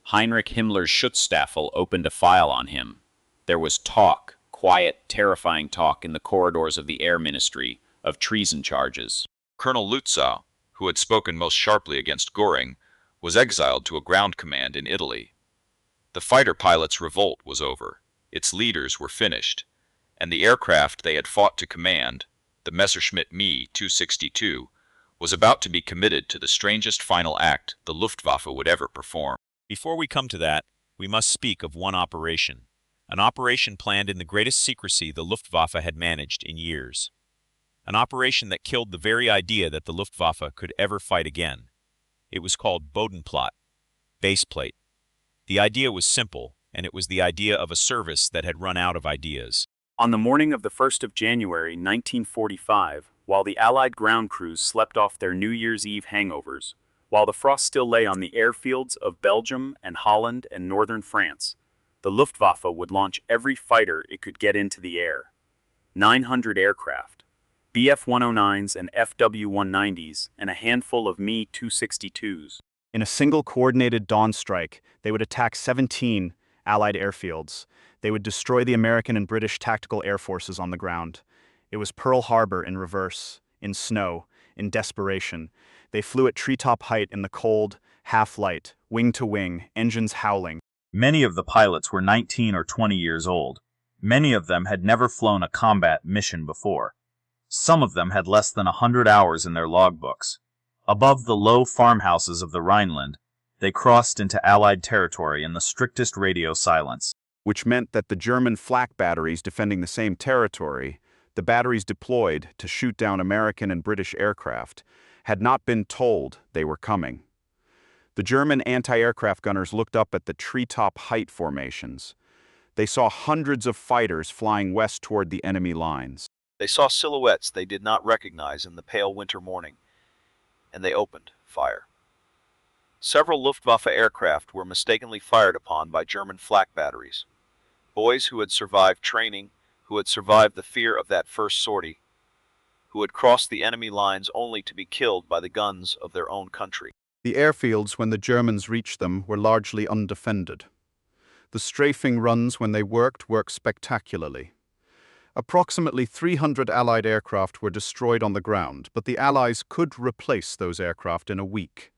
Heinrich Himmler's Schutzstaffel opened a file on him. There was talk, quiet, terrifying talk in the corridors of the Air Ministry, of treason charges. Colonel Lutzow, who had spoken most sharply against Goering, was exiled to a ground command in Italy. The fighter pilots' revolt was over. Its leaders were finished, and the aircraft they had fought to command, the Messerschmitt Me 262, was about to be committed to the strangest final act the Luftwaffe would ever perform. Before we come to that, we must speak of one operation, an operation planned in the greatest secrecy the Luftwaffe had managed in years. An operation that killed the very idea that the Luftwaffe could ever fight again. It was called Bodenplatte, baseplate. The idea was simple, and it was the idea of a service that had run out of ideas. On the morning of the 1st of January, 1945, while the Allied ground crews slept off their New Year's Eve hangovers, while the frost still lay on the airfields of Belgium and Holland and northern France, the Luftwaffe would launch every fighter it could get into the air. 900 aircraft. Bf-109s and FW-190s, and a handful of Me-262s. In a single coordinated dawn strike, they would attack 17 Allied airfields. They would destroy the American and British tactical air forces on the ground. It was Pearl Harbor in reverse, in snow, in desperation. They flew at treetop height in the cold, half-light, wing to wing, engines howling. Many of the pilots were 19 or 20 years old. Many of them had never flown a combat mission before. Some of them had less than 100 hours in their logbooks. Above the low farmhouses of the Rhineland, they crossed into Allied territory in the strictest radio silence. Which meant that the German flak batteries defending the same territory, the batteries deployed to shoot down American and British aircraft, had not been told they were coming. The German anti-aircraft gunners looked up at the treetop height formations. They saw hundreds of fighters flying west toward the enemy lines. They saw silhouettes they did not recognize in the pale winter morning, and they opened fire. Several Luftwaffe aircraft were mistakenly fired upon by German flak batteries. Boys who had survived training, who had survived the fear of that first sortie, who had crossed the enemy lines only to be killed by the guns of their own country. The airfields, when the Germans reached them, were largely undefended. The strafing runs, when they worked spectacularly. Approximately 300 Allied aircraft were destroyed on the ground, but the Allies could replace those aircraft in a week.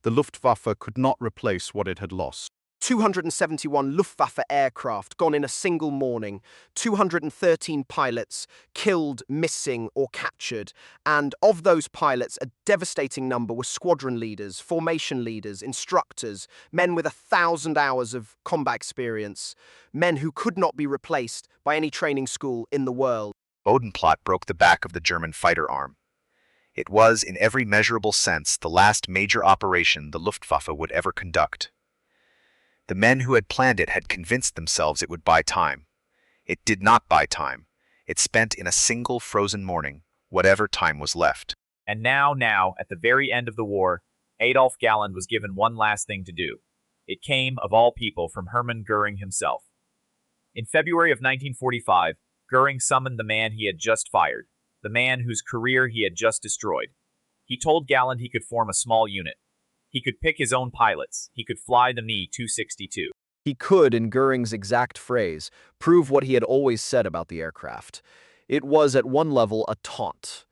The Luftwaffe could not replace what it had lost. 271 Luftwaffe aircraft gone in a single morning, 213 pilots killed, missing, or captured, and of those pilots, a devastating number were squadron leaders, formation leaders, instructors, men with 1,000 hours of combat experience, men who could not be replaced by any training school in the world. Bodenplatte broke the back of the German fighter arm. It was, in every measurable sense, the last major operation the Luftwaffe would ever conduct. The men who had planned it had convinced themselves it would buy time. It did not buy time. It spent in a single frozen morning whatever time was left. And now, at the very end of the war, Adolf Galland was given one last thing to do. It came, of all people, from Hermann Göring himself. In February of 1945, Göring summoned the man he had just fired, the man whose career he had just destroyed. He told Galland he could form a small unit. He could pick his own pilots. He could fly the Me-262. He could, in Göring's exact phrase, prove what he had always said about the aircraft. It was, at one level, a taunt.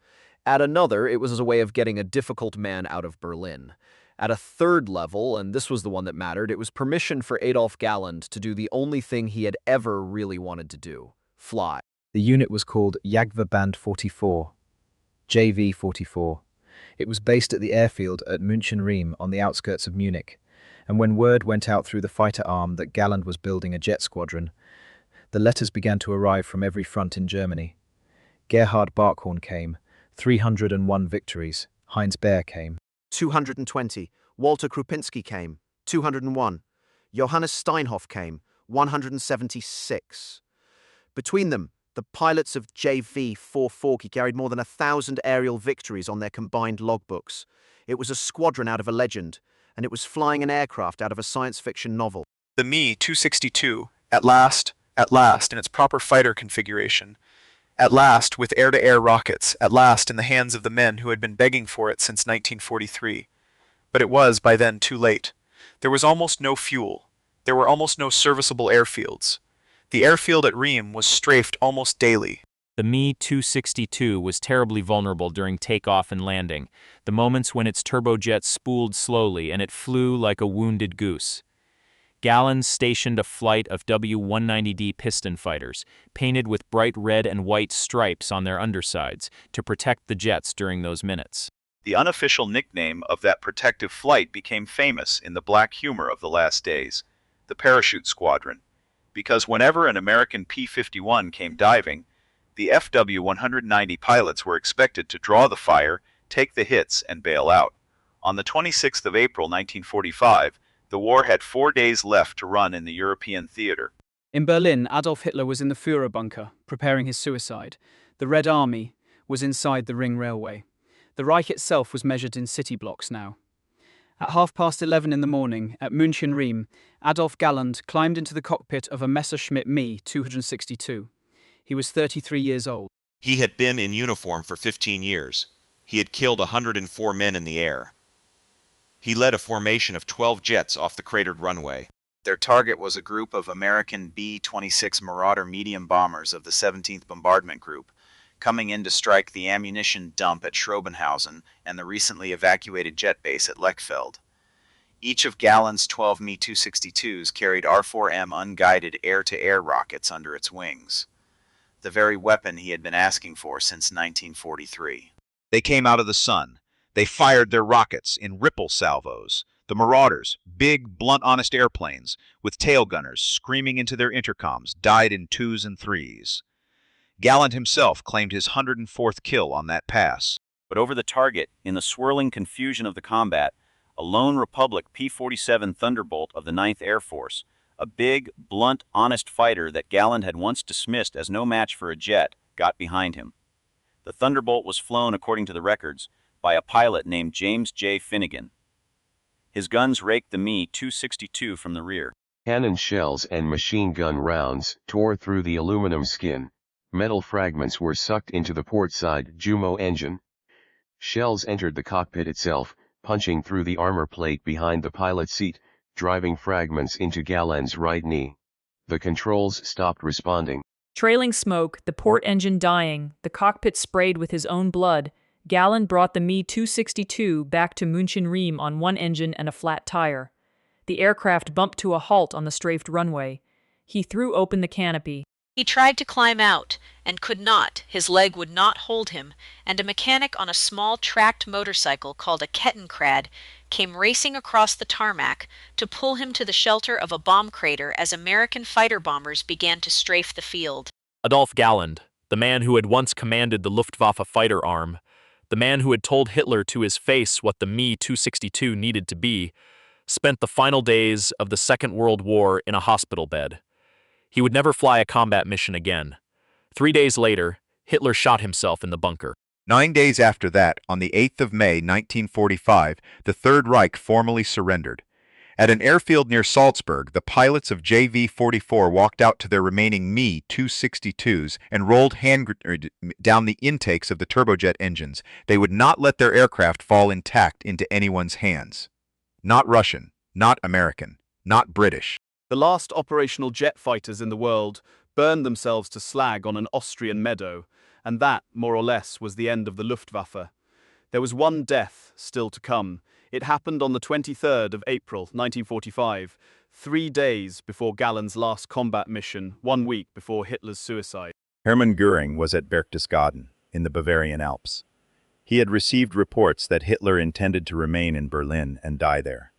At another, it was as a way of getting a difficult man out of Berlin. At a third level, and this was the one that mattered, it was permission for Adolf Galland to do the only thing he had ever really wanted to do: fly. The unit was called Jagdverband 44, JV 44. It was based at the airfield at München-Riem on the outskirts of Munich, and when word went out through the fighter arm that Galland was building a jet squadron, the letters began to arrive from every front in Germany. Gerhard Barkhorn came, 301 victories. Heinz Beer came. 220. Walter Krupinski came, 201. Johannes Steinhoff came, 176. Between them, the pilots of JV 440 carried more than 1,000 aerial victories on their combined logbooks. It was a squadron out of a legend, and it was flying an aircraft out of a science fiction novel. The Me-262, at last, in its proper fighter configuration. At last, with air-to-air rockets, at last in the hands of the men who had been begging for it since 1943. But it was, by then, too late. There was almost no fuel. There were almost no serviceable airfields. The airfield at Riem was strafed almost daily. The Me-262 was terribly vulnerable during takeoff and landing, the moments when its turbojets spooled slowly and it flew like a wounded goose. Galland stationed a flight of W190D piston fighters, painted with bright red and white stripes on their undersides, to protect the jets during those minutes. The unofficial nickname of that protective flight became famous in the black humor of the last days, the Parachute Squadron, because whenever an American P-51 came diving, the FW-190 pilots were expected to draw the fire, take the hits, and bail out. On the 26th of April 1945, the war had 4 days left to run in the European theater. In Berlin, Adolf Hitler was in the Führer bunker, preparing his suicide. The Red Army was inside the Ring Railway. The Reich itself was measured in city blocks now. At 11:30 in the morning, at München-Riem, Adolf Galland climbed into the cockpit of a Messerschmitt Me 262. He was 33 years old. He had been in uniform for 15 years. He had killed 104 men in the air. He led a formation of 12 jets off the cratered runway. Their target was a group of American B-26 Marauder medium bombers of the 17th Bombardment Group, coming in to strike the ammunition dump at Schrobenhausen and the recently evacuated jet base at Lechfeld. Each of Gallen's 12 Me-262s carried R-4M unguided air-to-air rockets under its wings, the very weapon he had been asking for since 1943. They came out of the sun. They fired their rockets in ripple salvos. The Marauders, big, blunt, honest airplanes, with tail gunners screaming into their intercoms, died in 2s and 3s. Gallant himself claimed his 104th kill on that pass. But over the target, in the swirling confusion of the combat, a lone Republic P-47 Thunderbolt of the 9th Air Force, a big, blunt, honest fighter that Galland had once dismissed as no match for a jet, got behind him. The Thunderbolt was flown, according to the records, by a pilot named James J. Finnegan. His guns raked the Me-262 from the rear. Cannon shells and machine gun rounds tore through the aluminum skin. Metal fragments were sucked into the port side Jumo engine. Shells entered the cockpit itself, punching through the armor plate behind the pilot seat, driving fragments into Galland's right knee. The controls stopped responding. Trailing smoke, the port engine dying, the cockpit sprayed with his own blood, Galland brought the Me-262 back to München-Riem on one engine and a flat tire. The aircraft bumped to a halt on the strafed runway. He threw open the canopy. He tried to climb out, and could not. His leg would not hold him, and a mechanic on a small tracked motorcycle called a Kettenkrad came racing across the tarmac to pull him to the shelter of a bomb crater as American fighter bombers began to strafe the field. Adolf Galland, the man who had once commanded the Luftwaffe fighter arm, the man who had told Hitler to his face what the Me-262 needed to be, spent the final days of the Second World War in a hospital bed. He would never fly a combat mission again. 3 days later, Hitler shot himself in the bunker. 9 days after that, on the 8th of May 1945, the Third Reich formally surrendered. At an airfield near Salzburg, the pilots of JV-44 walked out to their remaining Me-262s and rolled hand grenades down the intakes of the turbojet engines. They would not let their aircraft fall intact into anyone's hands. Not Russian, not American, not British. The last operational jet fighters in the world burned themselves to slag on an Austrian meadow, and that, more or less, was the end of the Luftwaffe. There was one death still to come. It happened on the 23rd of April, 1945, 3 days before Galland's last combat mission, 1 week before Hitler's suicide. Hermann Göring was at Berchtesgaden, in the Bavarian Alps. He had received reports that Hitler intended to remain in Berlin and die there.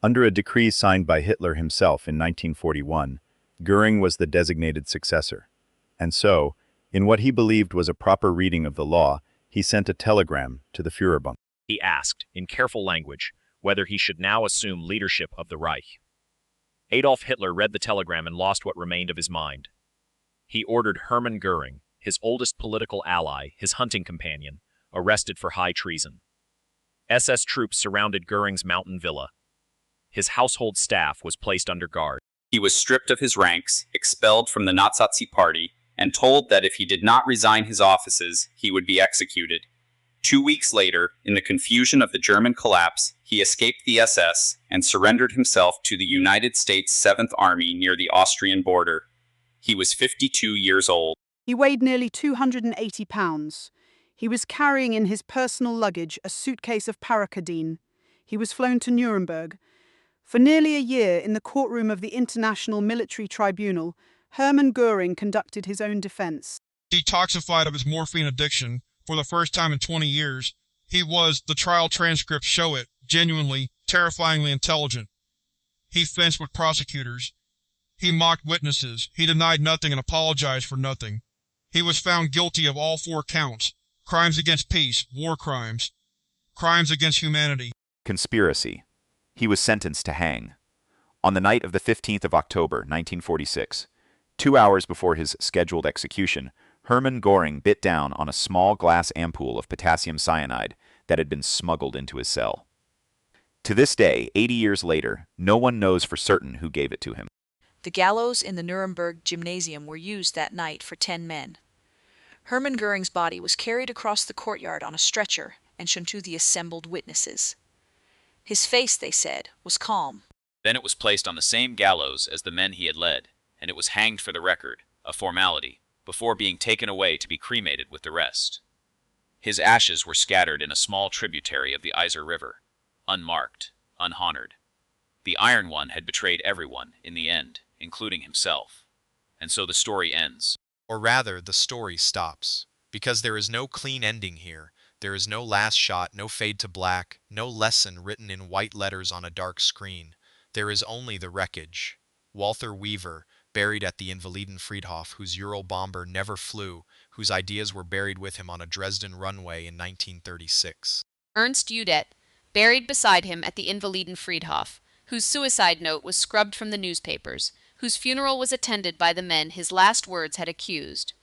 Under a decree signed by Hitler himself in 1941, Göring was the designated successor. And so, in what he believed was a proper reading of the law, he sent a telegram to the Führerbunker. He asked, in careful language, whether he should now assume leadership of the Reich. Adolf Hitler read the telegram and lost what remained of his mind. He ordered Hermann Göring, his oldest political ally, his hunting companion, arrested for high treason. SS troops surrounded Göring's mountain villa. His household staff was placed under guard. He was stripped of his ranks, expelled from the Nazi Party, and told that if he did not resign his offices, he would be executed. 2 weeks later, in the confusion of the German collapse, he escaped the SS and surrendered himself to the United States 7th Army near the Austrian border. He was 52 years old. He weighed nearly 280 pounds. He was carrying in his personal luggage a suitcase of paraquedine. He was flown to Nuremberg. For nearly a year, in the courtroom of the International Military Tribunal, Hermann Göring conducted his own defense. Detoxified of his morphine addiction, for the first time in 20 years, he was, the trial transcripts show it, genuinely, terrifyingly intelligent. He fenced with prosecutors. He mocked witnesses. He denied nothing and apologized for nothing. He was found guilty of all 4 counts: crimes against peace, war crimes, crimes against humanity. Conspiracy. He was sentenced to hang. On the night of the 15th of October, 1946, 2 hours before his scheduled execution, Hermann Göring bit down on a small glass ampoule of potassium cyanide that had been smuggled into his cell. To this day, 80 years later, no one knows for certain who gave it to him. The gallows in the Nuremberg gymnasium were used that night for 10 men. Hermann Goering's body was carried across the courtyard on a stretcher and shown to the assembled witnesses. His face, they said, was calm. Then it was placed on the same gallows as the men he had led, and it was hanged for the record, a formality, before being taken away to be cremated with the rest. His ashes were scattered in a small tributary of the Isar River, unmarked, unhonored. The Iron One had betrayed everyone, in the end, including himself. And so the story ends. Or rather, the story stops. Because there is no clean ending here. There is no last shot, no fade to black, no lesson written in white letters on a dark screen. There is only the wreckage. Walther Weaver, buried at the Invalidenfriedhof, whose Ural bomber never flew, whose ideas were buried with him on a Dresden runway in 1936. Ernst Udet, buried beside him at the Invalidenfriedhof, whose suicide note was scrubbed from the newspapers, whose funeral was attended by the men his last words had accused.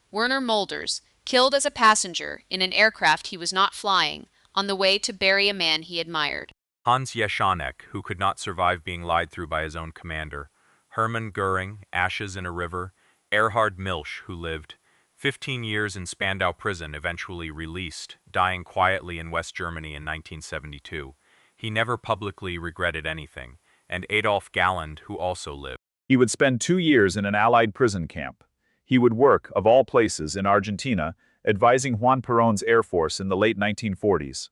Werner Mulders, killed as a passenger in an aircraft he was not flying, on the way to bury a man he admired. Hans Jeschonek, who could not survive being lied through by his own commander. Hermann Goering, ashes in a river. Erhard Milch, who lived 15 years in Spandau prison, eventually released, dying quietly in West Germany in 1972. He never publicly regretted anything. And Adolf Galland, who also lived. He would spend 2 years in an Allied prison camp. He would work, of all places, in Argentina, advising Juan Perón's Air Force in the late 1940s.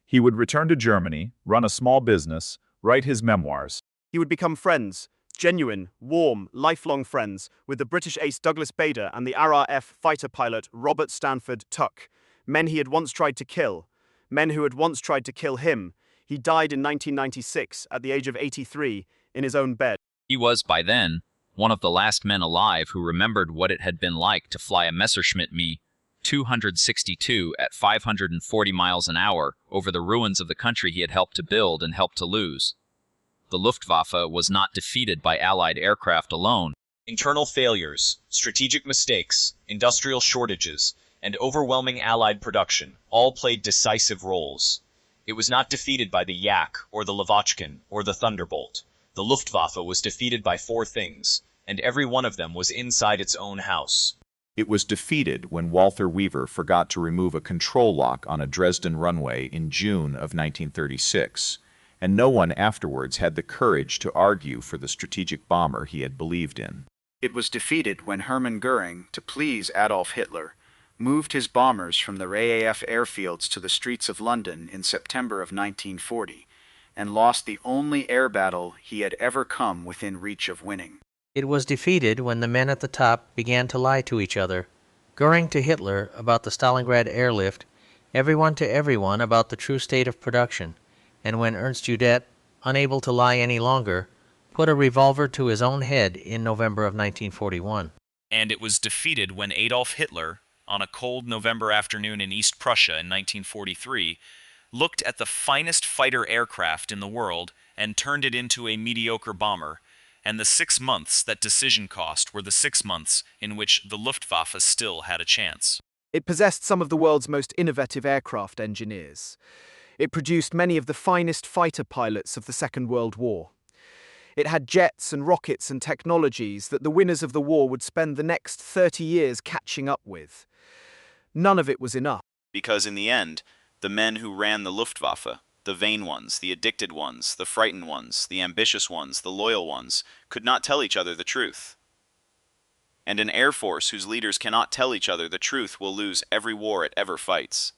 He would return to Germany, run a small business, write his memoirs. He would become friends, genuine, warm, lifelong friends, with the British ace Douglas Bader and the RAF fighter pilot Robert Stanford Tuck, men he had once tried to kill, men who had once tried to kill him. He died in 1996, at the age of 83, in his own bed. He was, by then, one of the last men alive who remembered what it had been like to fly a Messerschmitt Me 262 at 540 miles an hour over the ruins of the country he had helped to build and helped to lose. The Luftwaffe was not defeated by Allied aircraft alone. Internal failures, strategic mistakes, industrial shortages, and overwhelming Allied production all played decisive roles. It was not defeated by the Yak or the Lavochkin or the Thunderbolt. The Luftwaffe was defeated by 4 things, and every one of them was inside its own house. It was defeated when Walther Weaver forgot to remove a control lock on a Dresden runway in June of 1936, and no one afterwards had the courage to argue for the strategic bomber he had believed in. It was defeated when Hermann Goering, to please Adolf Hitler, moved his bombers from the RAF airfields to the streets of London in September of 1940, and lost the only air battle he had ever come within reach of winning. It was defeated when the men at the top began to lie to each other, Goering to Hitler about the Stalingrad airlift, everyone to everyone about the true state of production, and when Ernst Udet, unable to lie any longer, put a revolver to his own head in November of 1941. And it was defeated when Adolf Hitler, on a cold November afternoon in East Prussia in 1943, looked at the finest fighter aircraft in the world and turned it into a mediocre bomber, and the 6 months that decision cost were the 6 months in which the Luftwaffe still had a chance. It possessed some of the world's most innovative aircraft engineers. It produced many of the finest fighter pilots of the Second World War. It had jets and rockets and technologies that the winners of the war would spend the next 30 years catching up with. None of it was enough. Because in the end, the men who ran the Luftwaffe, the vain ones, the addicted ones, the frightened ones, the ambitious ones, the loyal ones, could not tell each other the truth. And an air force whose leaders cannot tell each other the truth will lose every war it ever fights.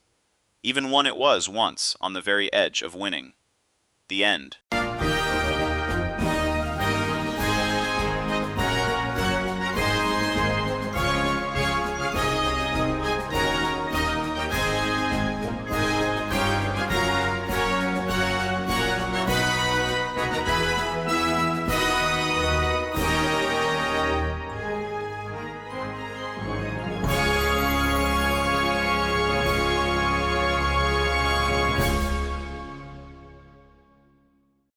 Even one it was once on the very edge of winning. The end.